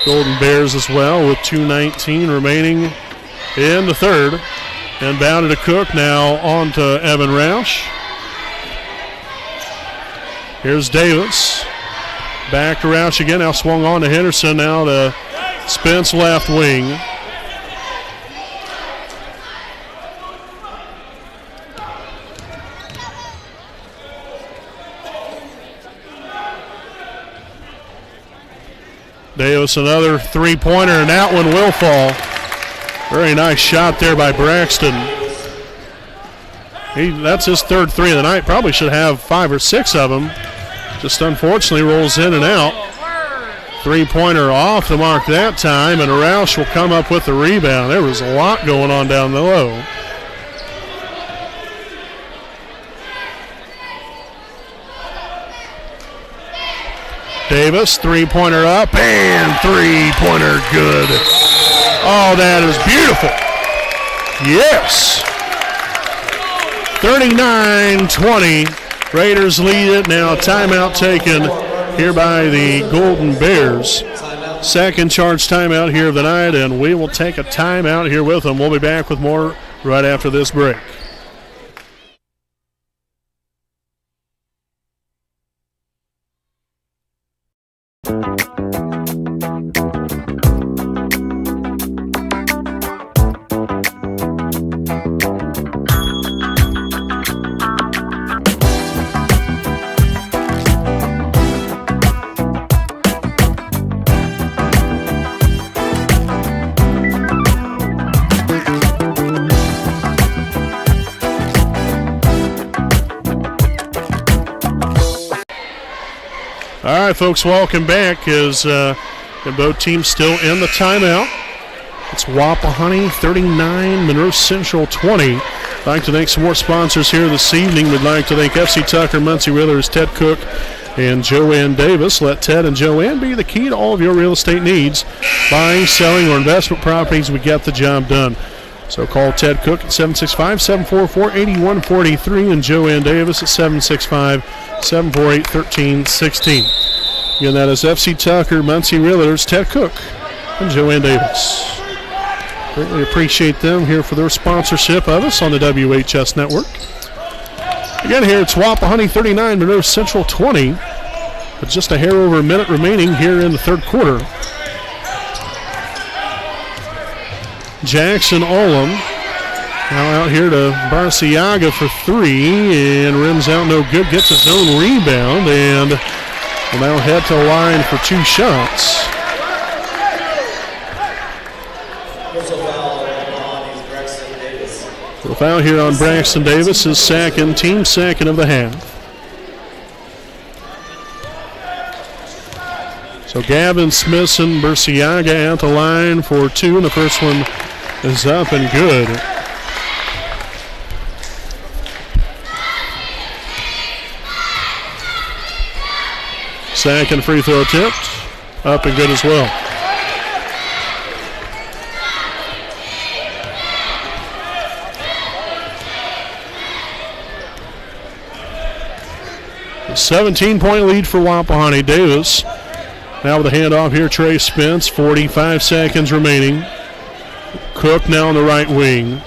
Golden Bears as well with 2:19 remaining in the third. Inbounded to Cook, now on to Evan Roush. Here's Davis. Back to Roush again, now swung on to Henderson, now to Spence left wing. Davis another three-pointer, and that one will fall. Very nice shot there by Braxton. That's his third three of the night. Probably should have 5 or 6 of them. Just unfortunately rolls in and out. Three-pointer off the mark that time, and Roush will come up with the rebound. There was a lot going on down the low. Davis, three-pointer up, and three-pointer good. Oh, that is beautiful. Yes. 39-20. Raiders lead it. Now timeout taken here by the Golden Bears. Second charge timeout here of the night, and we will take a timeout here with them. We'll be back with more right after this break. All right, folks, welcome back as both teams still in the timeout. It's Wapahani 39, Monroe Central 20. I'd like to thank some more sponsors here this evening. We'd like to thank FC Tucker, Muncie Realtors, Ted Cook, and Joanne Davis. Let Ted and Joanne be the key to all of your real estate needs. Buying, selling, or investment properties, we get the job done. So call Ted Cook at 765-744-8143 and Joanne Davis at 765-748-1316. Again, that is FC Tucker, Muncie Realtors, Ted Cook, and Joanne Davis. Greatly appreciate them here for their sponsorship of us on the WHS Network. Again, here it's Wapahani 39, Monroe Central 20, with just a hair over a minute remaining here in the third quarter. Jackson Olam now out here to Barciaga for three, and rims out no good, gets his own rebound, and will now head to the line for 2 shots. The foul here on Braxton Davis, his second, team second of the half. So Gavin Smithson, Barciaga at the line for 2, and the first one is up and good. Second free throw attempt, up and good as well. A 17-point lead for Wapahani. Davis now with a handoff here, Trey Spence, 45 seconds remaining. Cook now on the right wing.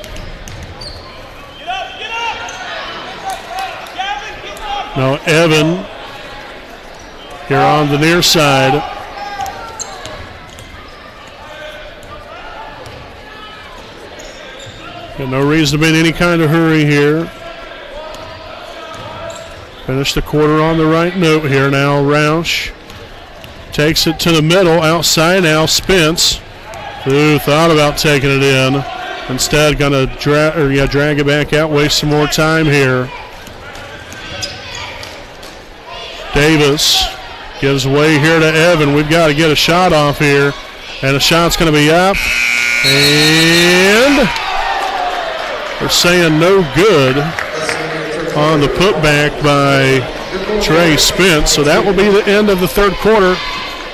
Now Evan here on the near side. Got no reason to be in any kind of hurry here. Finish the quarter on the right note here. Now Roush takes it to the middle, outside now Spence, who thought about taking it in. Instead going to drag it back out, waste some more time here. Davis gives way here to Evan. We've got to get a shot off here. And the shot's going to be up. And they're saying no good on the putback by Trey Spence. So that will be the end of the third quarter.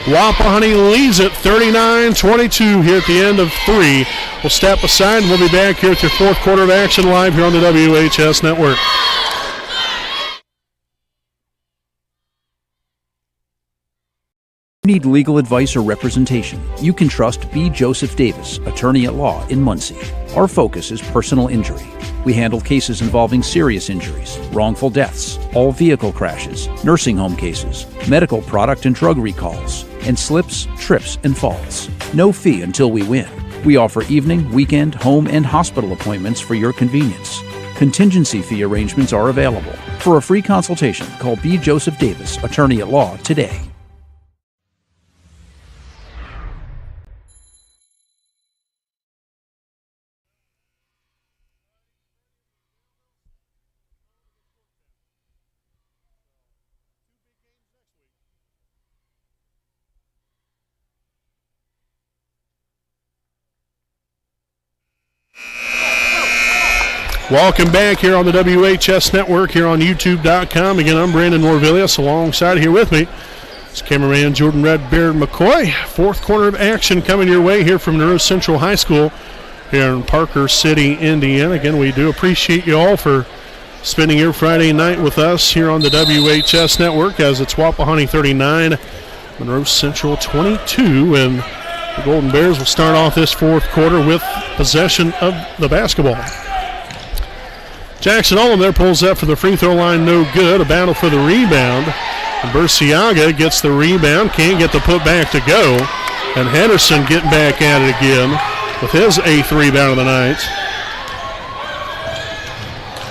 Wapahani leads it 39-22 here at the end of 3. We'll step aside and we'll be back here with your fourth quarter of action live here on the WHS Network. Need legal advice or representation, you can trust B. Joseph Davis, attorney at law in Muncie. Our focus is personal injury. We handle cases involving serious injuries, wrongful deaths, all vehicle crashes, nursing home cases, medical product and drug recalls, and slips, trips, and falls. No fee until we win. We offer evening, weekend, home, and hospital appointments for your convenience. Contingency fee arrangements are available. For a free consultation, call B. Joseph Davis, attorney at law, today. Welcome back here on the WHS Network here on YouTube.com. Again, I'm Brandon Norvillius. Alongside here with me is cameraman Jordan Redbeard McCoy. Fourth corner of action coming your way here from Monroe Central High School here in Parker City, Indiana. Again, we do appreciate you all for spending your Friday night with us here on the WHS Network as it's Wapahani 39, Monroe Central 22, and the Golden Bears will start off this fourth quarter with possession of the basketball. Jackson Olam there pulls up for the free throw line, no good. A battle for the rebound. And Burciaga gets the rebound, can't get the putback to go. And Henderson getting back at it again with his 8th rebound of the night.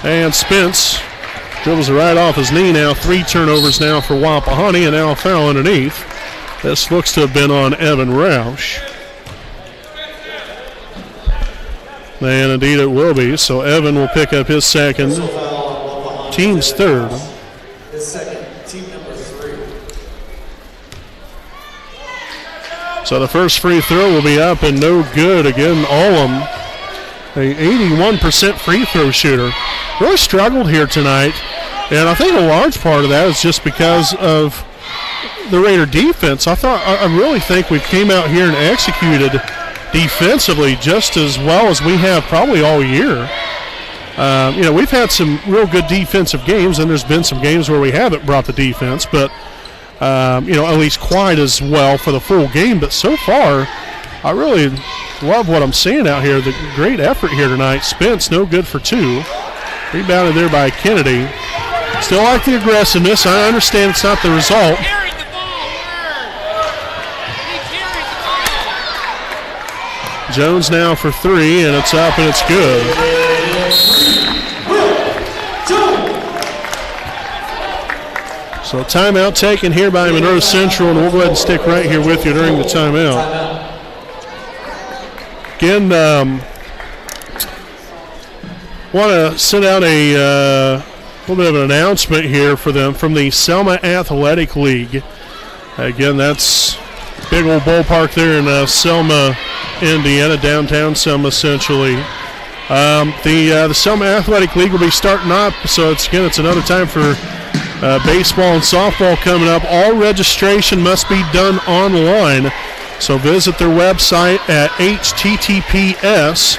And Spence dribbles it right off his knee now. 3 turnovers now for Wapahani, and now a foul underneath. This looks to have been on Evan Roush. And indeed it will be. So Evan will pick up his second, team's third. His second, team number 3. So the first free throw will be up and no good. Again, Olam, a 81% free throw shooter. Really struggled here tonight. And I think a large part of that is just because of the Raider defense. I really think we came out here and executed defensively just as well as we have probably all year. We've had some real good defensive games, and there's been some games where we haven't brought the defense, but, at least quite as well for the full game. But so far, I really love what I'm seeing out here. The great effort here tonight. Spence, no good for 2. Rebounded there by Kennedy. Still like the aggressiveness. I understand it's not the result. Jones now for 3, and it's up and it's good. So timeout taken here by Monroe Central, and we'll go ahead and stick right here with you during the timeout. Again, want to send out a little bit of an announcement here for them from the Selma Athletic League. Again, that's big old ballpark there in Selma, Indiana, downtown Selma essentially. The Selma Athletic League will be starting up, so it's another time for baseball and softball coming up. All registration must be done online, so visit their website at https://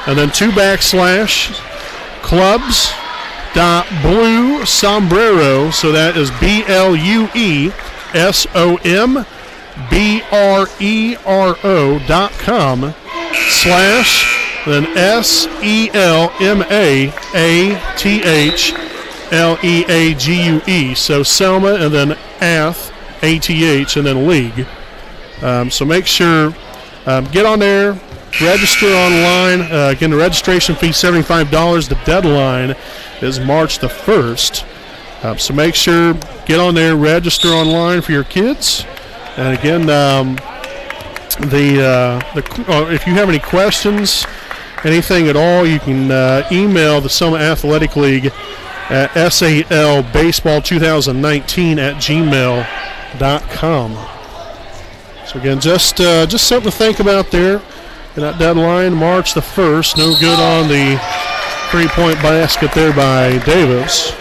and then 2/ clubs.bluesombrero, so that is BLUESOMBRERO.com / then SELMAATHLEAGUE. So Selma and then ATH, ATH, and then League. So make sure, get on there, register online. Again, the registration fee is $75. The deadline is March the 1st. So make sure, get on there, register online for your kids. And again, if you have any questions, anything at all, you can email the Selma Athletic League at salbaseball2019@gmail.com. So again, just something to think about there. And that deadline, March the 1st, no good on the 3-point basket there by Davis.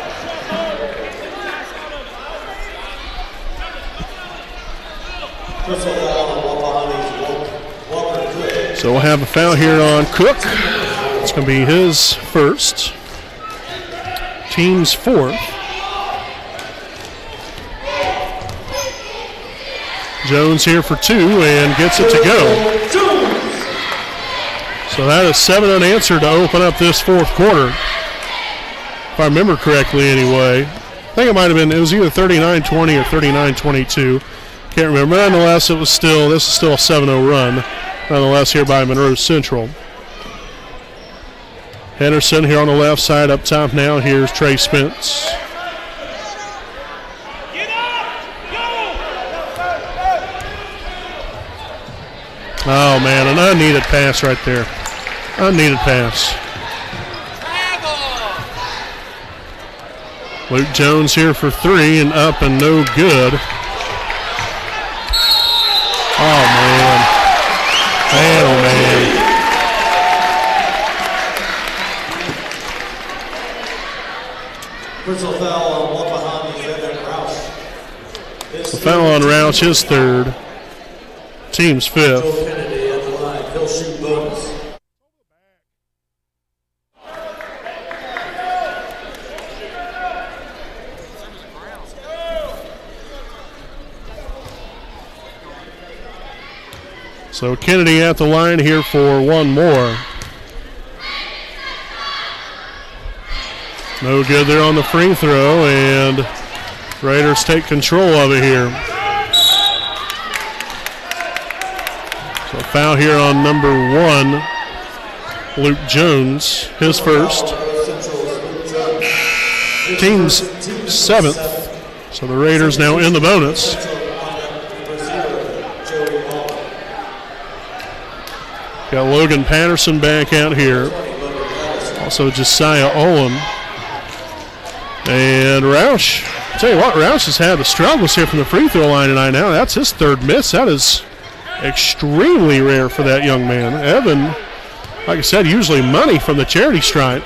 So we'll have a foul here on Cook. It's going to be his first. Team's 4th. Jones here for 2 and gets it to go. So that is 7 unanswered to open up this fourth quarter. If I remember correctly anyway. I think it might have been, it was either 39-20 or 39-22. Can't remember. Nonetheless, this is still a 7-0 run. Nonetheless, here by Monroe Central. Henderson here on the left side up top now. Here's Trey Spence. Oh, man, an unneeded pass right there. Unneeded pass. Luke Jones here for 3 and up and no good. Oh, man. Man, oh, man. Personal foul on Wapahani, Evan Roush. The foul on Roush, his 3rd. Team's 5th. Joe Kennedy at the line. He'll shoot bonus. So Kennedy at the line here for one more. No good there on the free throw, and Raiders take control of it here. So foul here on number 1, Luke Jones, his first. Team's 7th. So the Raiders now in the bonus. Got Logan Patterson back out here. Also Josiah Owen. And Roush, I'll tell you what, Roush has had the struggles here from the free throw line tonight now. That's his 3rd miss. That is extremely rare for that young man. Evan, like I said, usually money from the charity stripe.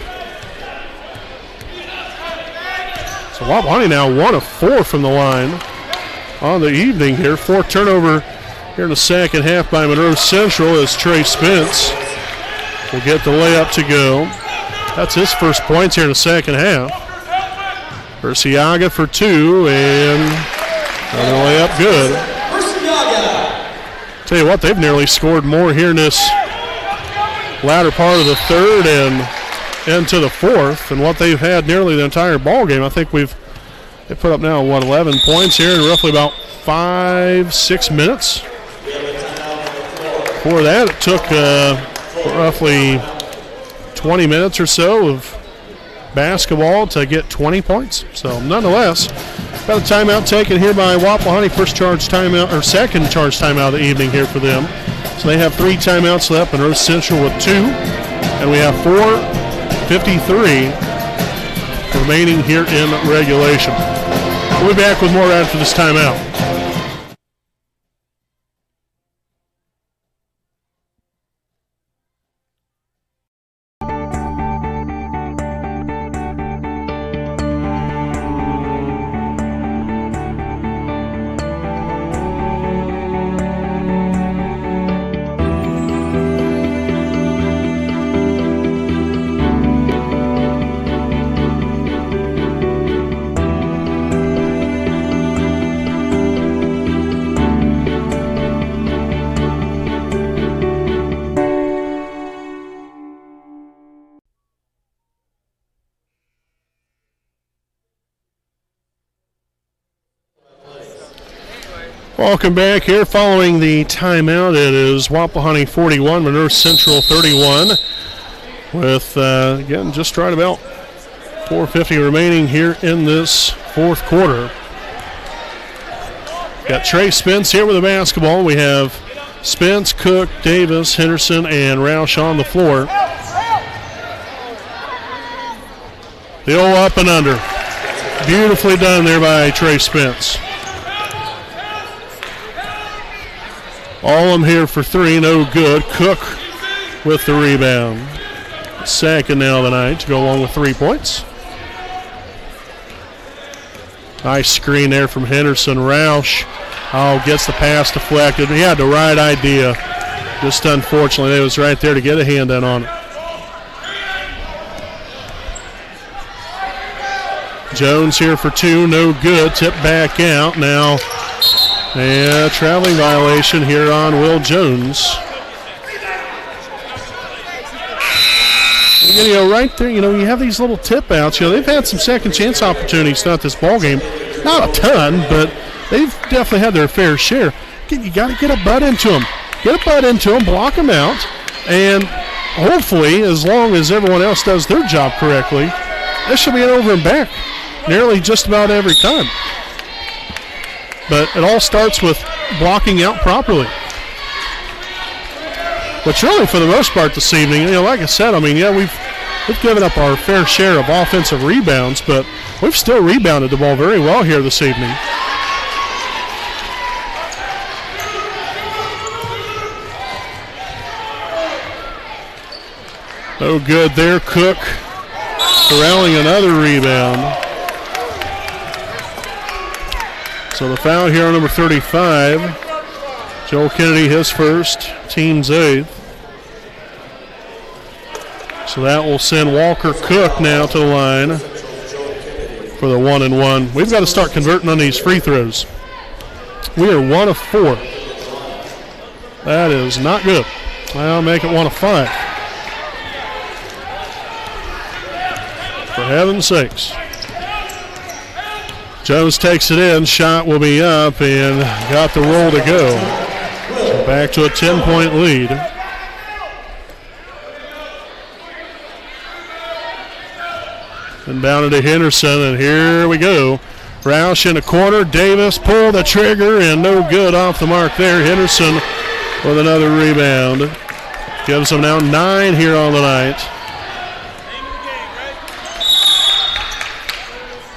So Wapahani now 1 of 4 from the line on the evening here. 4th turnover here in the second half by Monroe Central as Trey Spence will get the layup to go. That's his first points here in the second half. Berciaga for 2 and another layup good. Tell you what, they've nearly scored more here in this latter part of the 3rd and into the 4th than what they've had nearly the entire ball game. I think they put up now 11 points here in roughly about 5-6 minutes. Before that, it took roughly 20 minutes or so of basketball to get 20 points. So nonetheless, got a timeout taken here by Wapahani. First charge timeout, or second charge timeout of the evening here for them. So they have 3 timeouts left, Monroe Central with 2. And we have 4:53 remaining here in regulation. We'll be back with more after this timeout. Welcome back here following the timeout. It is Wapahani 41, Monroe Central 31 with, again, just right about 4:50 remaining here in this fourth quarter. Got Trey Spence here with the basketball. We have Spence, Cook, Davis, Henderson, and Roush on the floor. The old up and under. Beautifully done there by Trey Spence. Allum here for 3, no good. Cook with the rebound. Second now of the night to go along with 3 points. Nice screen there from Henderson. Roush, gets the pass deflected. He had the right idea. Just unfortunately, it was right there to get a hand in on it. Jones here for 2, no good. Tip back out. Now And a traveling violation here on Will Jones. And, right there, you have these little tip outs. They've had some second chance opportunities throughout this ball game. Not a ton, but they've definitely had their fair share. You got to get a butt into them. Get a butt into them, block them out, and hopefully, as long as everyone else does their job correctly, this should be an over and back nearly just about every time. But it all starts with blocking out properly. But really, for the most part this evening, like I said, we've given up our fair share of offensive rebounds, but we've still rebounded the ball very well here this evening. No good there. Cook corralling another rebound. So the foul here on number 35. Joel Kennedy, his first, team's 8th. So that will send Walker Cook now to the line for the 1-and-1. We've got to start converting on these free throws. We are 1 of 4. That is not good. I'll make it 1 of 5. For heaven's sakes. Jones takes it in. Shot will be up and got the roll to go. So back to a 10-point lead. Inbounded to Henderson, and here we go. Roush in the corner. Davis pulled the trigger, and no good off the mark there. Henderson with another rebound. Gives them now 9 here on the night.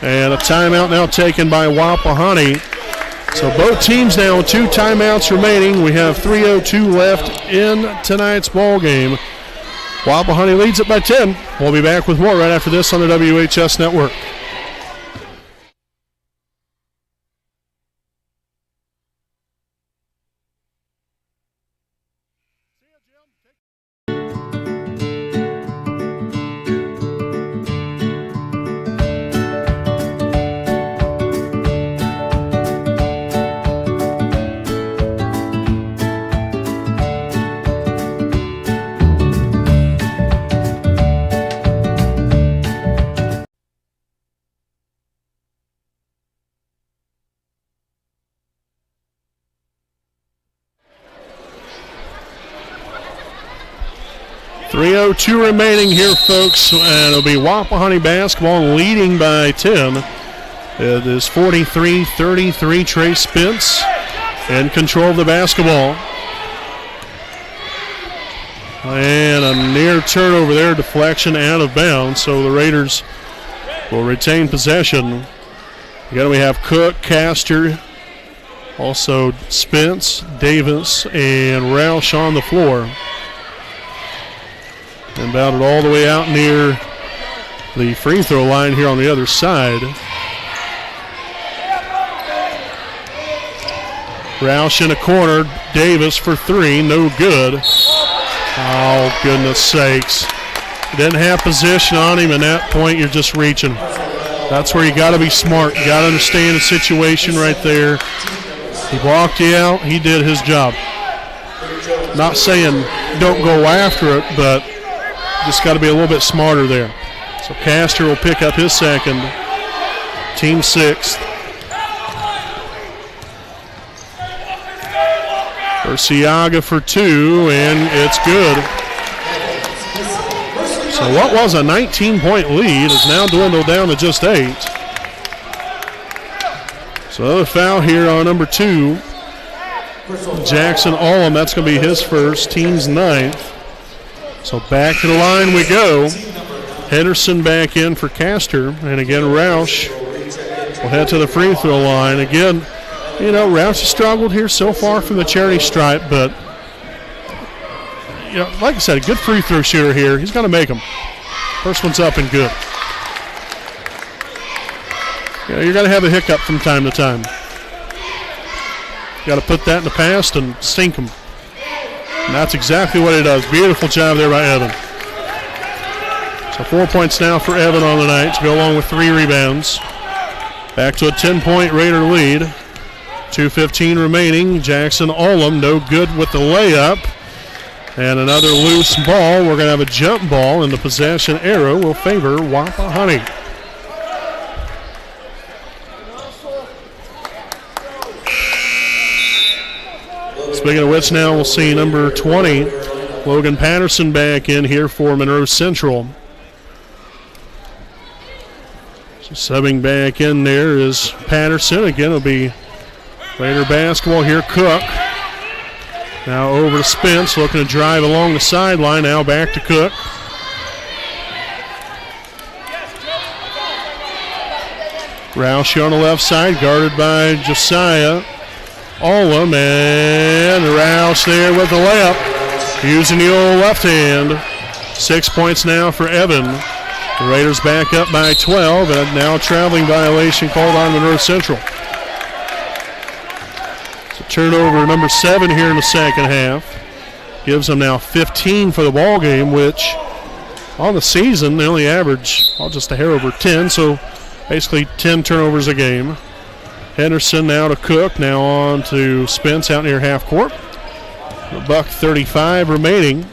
And a timeout now taken by Wapahani. So both teams now with 2 timeouts remaining. We have 3:02 left in tonight's ball game. Wapahani leads it by 10. We'll be back with more right after this on the WHS Network. .302 remaining here, folks, and it'll be Wapahani basketball leading by 10. It is 43-33. Trey Spence in control of the basketball. And a near turnover there, deflection out of bounds, so the Raiders will retain possession. Again, we have Cook, Castor, also Spence, Davis, and Roush on the floor. Inbounded all the way out near the free throw line here on the other side. Roush in a corner. Davis for 3. No good. Oh, goodness sakes. Didn't have position on him, and at that point you're just reaching. That's where you got to be smart. You got to understand the situation right there. He blocked you out. He did his job. Not saying don't go after it, but just got to be a little bit smarter there. So Castor will pick up his second. Team 6th. Urciaga for 2, and it's good. So what was a 19-point lead is now dwindled down to just 8. So another foul here on number 2. Jackson Allum, that's going to be his first, team's 9th. So back to the line we go. Henderson back in for Castor. And again, Roush will head to the free throw line. Again, Roush has struggled here so far from the charity stripe, but, like I said, a good free throw shooter here. He's going to make them. First one's up and good. You're going to have a hiccup from time to time. You got to put that in the past and sink them. And that's exactly what he does. Beautiful job there by Evan. So 4 points now for Evan on the night to go along with 3 rebounds. Back to a 10-point Raider lead. 2:15 remaining. Jackson Olam, no good with the layup. And another loose ball. We're going to have a jump ball, and the possession arrow will favor Wapahani. Speaking of which, now we'll see number 20, Logan Patterson, back in here for Monroe Central. So subbing back in there is Patterson. Again, it'll be Raider basketball here. Cook. Now over to Spence, looking to drive along the sideline. Now back to Cook. Roush on the left side, guarded by Josiah Olam, and Roush there with the layup, using the old left hand. 6 points now for Evan. The Raiders back up by 12, and now a traveling violation called on Monroe Central. So turnover number 7 here in the second half. Gives them now 15 for the ball game, which on the season they only average just a hair over 10, so basically 10 turnovers a game. Henderson now to Cook, now on to Spence out near half court. $1:35 remaining.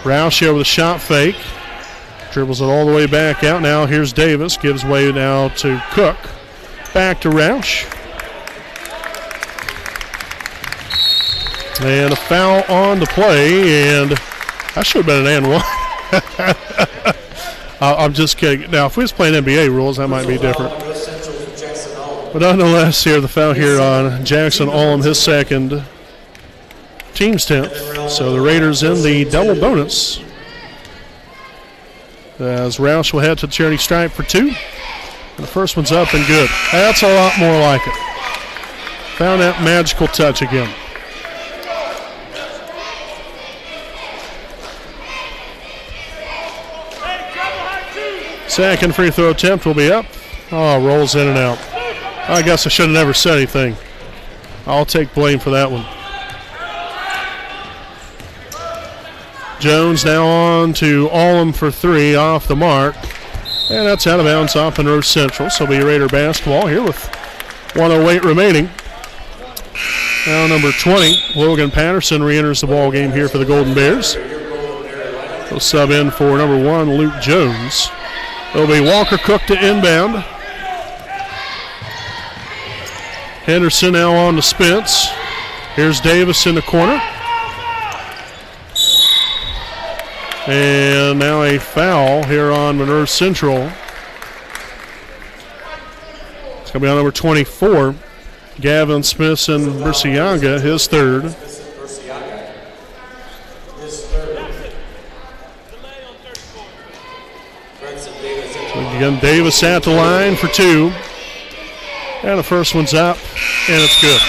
Roush over the shot fake. Dribbles it all the way back out. Now here's Davis. Gives way now to Cook. Back to Roush. And a foul on the play, and that should have been an and one. I'm just kidding. Now, if we was playing NBA rules, that might be different. But nonetheless, here the foul here on Jackson Olam, his second, team's 10th. So the Raiders in the double bonus. As Roush will head to the charity stripe for 2. And the first one's up and good. That's a lot more like it. Found that magical touch again. Second free throw attempt will be up. Oh, rolls in and out. I guess I should have never said anything. I'll take blame for that one. Jones now on to Olam for 3 off the mark. And that's out of bounds off Monroe Central. So it'll be Raider basketball here with 1:08 remaining. Now number 20, Logan Patterson, re-enters the ball game here for the Golden Bears. He'll sub in for number 1, Luke Jones. It'll be Walker Cook to inbound. Henderson now on to Spence. Here's Davis in the corner. And now a foul here on Monroe Central. It's going to be on number 24, Gavin Smith and Bursiaga, his third. Again, Davis at the line for 2. And the first one's up, and it's good.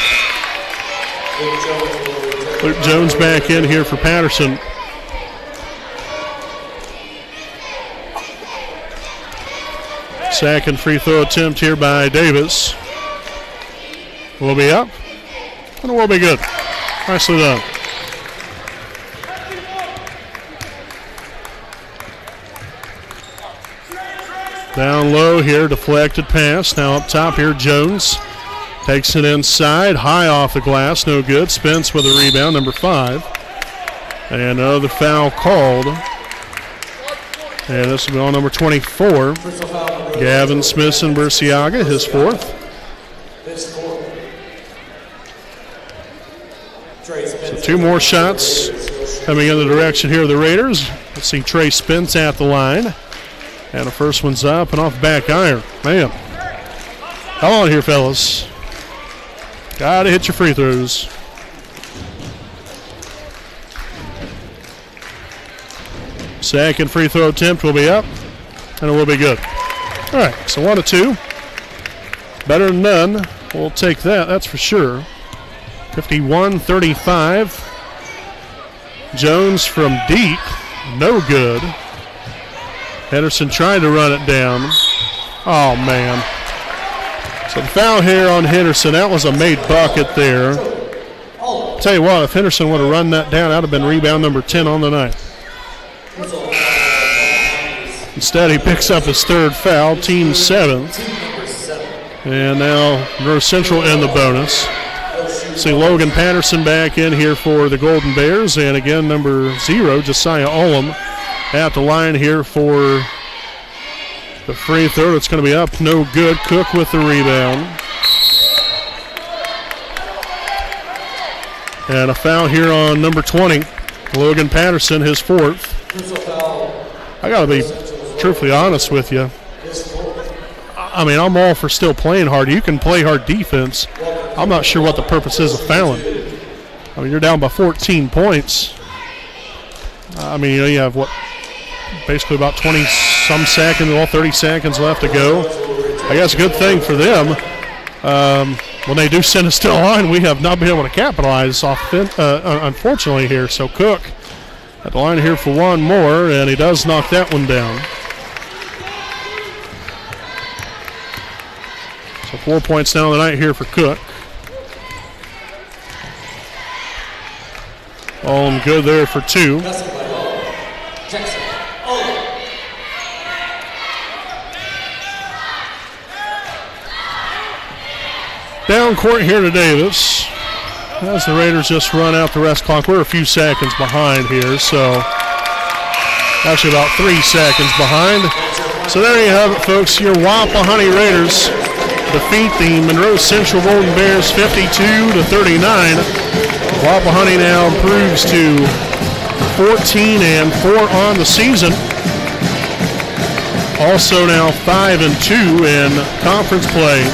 Luke Jones back in here for Patterson. Second free throw attempt here by Davis. Will be up, and it will be good. Nicely done. Down low here, deflected pass. Now up top here, Jones takes it inside, high off the glass, no good. Spence with a rebound, number 5. And another foul called. And this will be on number 24, Gavin Smith and Bursiaga, his 4th. So 2 more shots coming in the direction here of the Raiders. Let's see Trey Spence at the line. And the first one's up and off back iron. Man. Come on here, fellas. Got to hit your free throws. Second free throw attempt will be up, and it will be good. All right, so 1 of 2. Better than none. We'll take that, that's for sure. 51-35. Jones from deep. No good. Henderson trying to run it down. Oh, man. So the foul here on Henderson, that was a made bucket there. I'll tell you what, if Henderson would have run that down, that would have been rebound number 10 on the night. Instead, he picks up his 3rd foul, team 7th. And now Monroe Central in the bonus. See Logan Patterson back in here for the Golden Bears. And again, number 0, Josiah Ullum, at the line here for the free throw. It's going to be up. No good. Cook with the rebound. And a foul here on number 20, Logan Patterson, his 4th. I got to be truthfully honest with you. I mean, I'm all for still playing hard. You can play hard defense. I'm not sure what the purpose is of fouling. I mean, you're down by 14 points. I mean, you have what, basically about 20-some seconds, 30 seconds left to go. I guess a good thing for them. When they do send us to the line, we have not been able to capitalize unfortunately here. So Cook at the line here for one more, and he does knock that one down. So 4 points down the night here for Cook. All good there for 2. Down court here to Davis as the Raiders just run out the rest clock. We're a few seconds behind here, so actually about 3 seconds behind. So there you have it, folks. Your Wapahani Raiders defeat the Monroe Central Golden Bears 52-39. Wapahani now improves to 14-4 on the season. Also now 5-2 in conference play.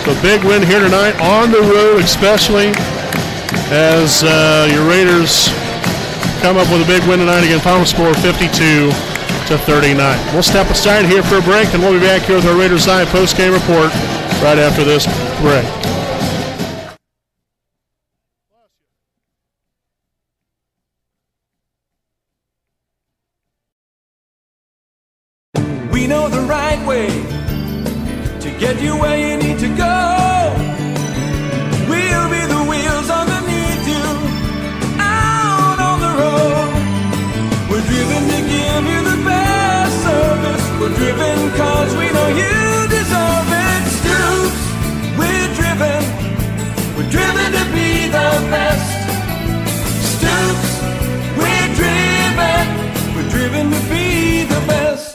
So big win here tonight on the road, especially as your Raiders come up with a big win tonight again. Final score 52-39. We'll step aside here for a break, and we'll be back here with our Raiders Live post-game report right after this break. We know the right way to get you where you need to go. We'll be the wheels underneath you, out on the road. We're driven to give you the best service. We're driven cause we know you deserve it. Stoops, we're driven to be the best. Stoops, we're driven to be the best.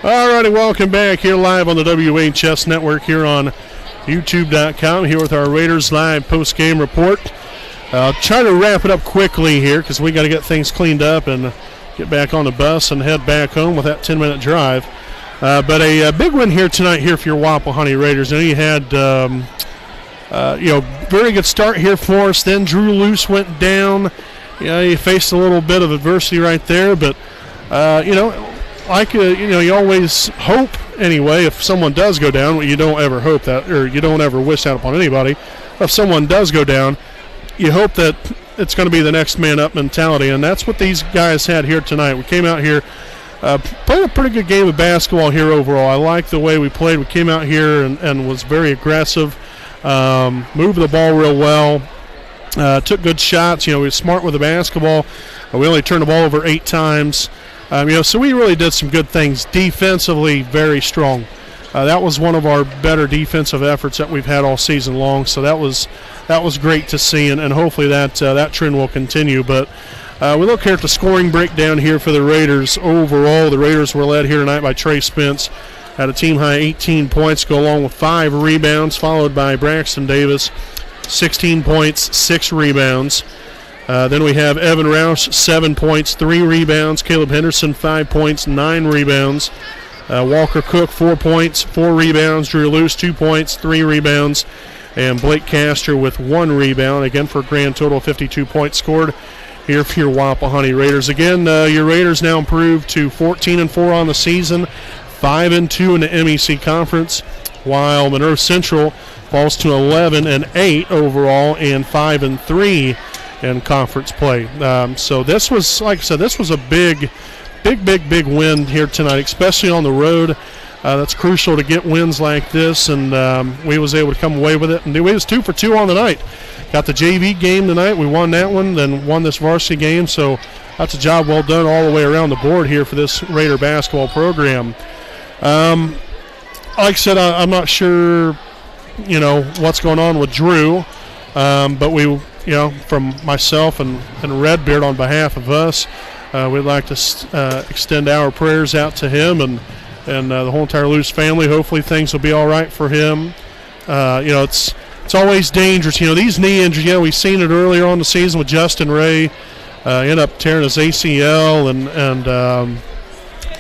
Alrighty, welcome back here live on the WHS Network here on YouTube.com. Here with our Raiders Live post-game report. Try to wrap it up quickly here because we got to get things cleaned up and get back on the bus and head back home with that 10-minute drive. But a big win here tonight here for your Wapahani Raiders. And you had, very good start here for us. Then Drew Luce went down. you faced a little bit of adversity right there, but you always hope anyway. If someone does go down, you don't ever hope that, or you don't ever wish that upon anybody. If someone does go down, you hope that it's going to be the next man up mentality, and that's what these guys had here tonight. We came out here, played a pretty good game of basketball here overall. I like the way we played. We came out here and was very aggressive, moved the ball real well, took good shots. We were smart with the basketball. We only turned the ball over 8 times. So we really did some good things. Defensively, very strong. That was one of our better defensive efforts that we've had all season long. So that was great to see, and hopefully that trend will continue. But we look here at the scoring breakdown here for the Raiders. Overall, the Raiders were led here tonight by Trey Spence. Had a team-high 18 points, go along with 5 rebounds, followed by Braxton Davis, 16 points, 6 rebounds. Then we have Evan Roush, 7 points, 3 rebounds. Caleb Henderson, 5 points, 9 rebounds. Walker Cook, 4 points, 4 rebounds. Drew Luce, 2 points, 3 rebounds. And Blake Castor with 1 rebound, again for a grand total of 52 points scored here for your Wapahani Raiders. Again, your Raiders now improved to 14-4 on the season, 5-2 in the MEC Conference, while Monroe Central falls to 11-8 overall and 5-3 in conference play. So this was, like I said, this was a big win here tonight, especially on the road. That's crucial to get wins like this, and we was able to come away with it. And we was 2 for 2 on the night. Got the JV game tonight. We won that one, then won this varsity game. So that's a job well done all the way around the board here for this Raider basketball program. Like I said, I'm not sure, what's going on with Drew, but we, from myself and Redbeard on behalf of us, we'd like to extend our prayers out to him and the whole entire Luce family. Hopefully things will be all right for him. It's always dangerous. These knee injuries, we've seen it earlier on the season with Justin Ray, end up tearing his ACL, and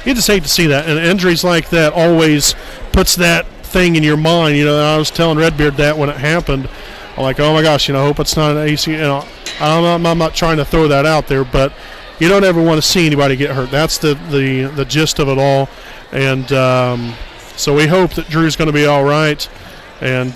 you just hate to see that. And injuries like that always puts that thing in your mind. I was telling Redbeard that when it happened. I'm like, oh my gosh, I hope it's not an ACL. I'm not trying to throw that out there, but you don't ever want to see anybody get hurt. That's the gist of it all. And so we hope that Drew's going to be all right, and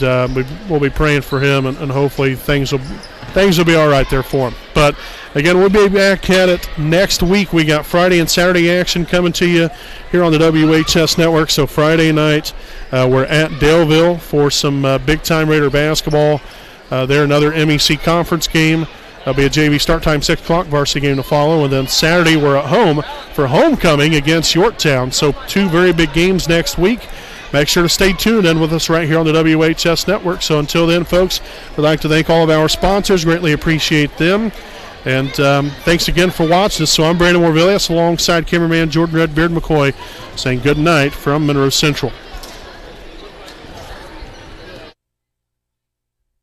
we'll be praying for him, and hopefully things will be all right there for him. But again, we'll be back at it next week. We got Friday and Saturday action coming to you here on the WHS Network. So Friday night, we're at Daleville for some big-time Raider basketball. They're another MEC conference game. That'll be a JV start time, 6 o'clock, varsity game to follow. And then Saturday, we're at home for homecoming against Yorktown. So 2 very big games next week. Make sure to stay tuned in with us right here on the WHS Network. So until then, folks, we'd like to thank all of our sponsors. Greatly appreciate them. And thanks again for watching. So I'm Brandon Warvillius alongside cameraman Jordan Redbeard McCoy saying good night from Monroe Central.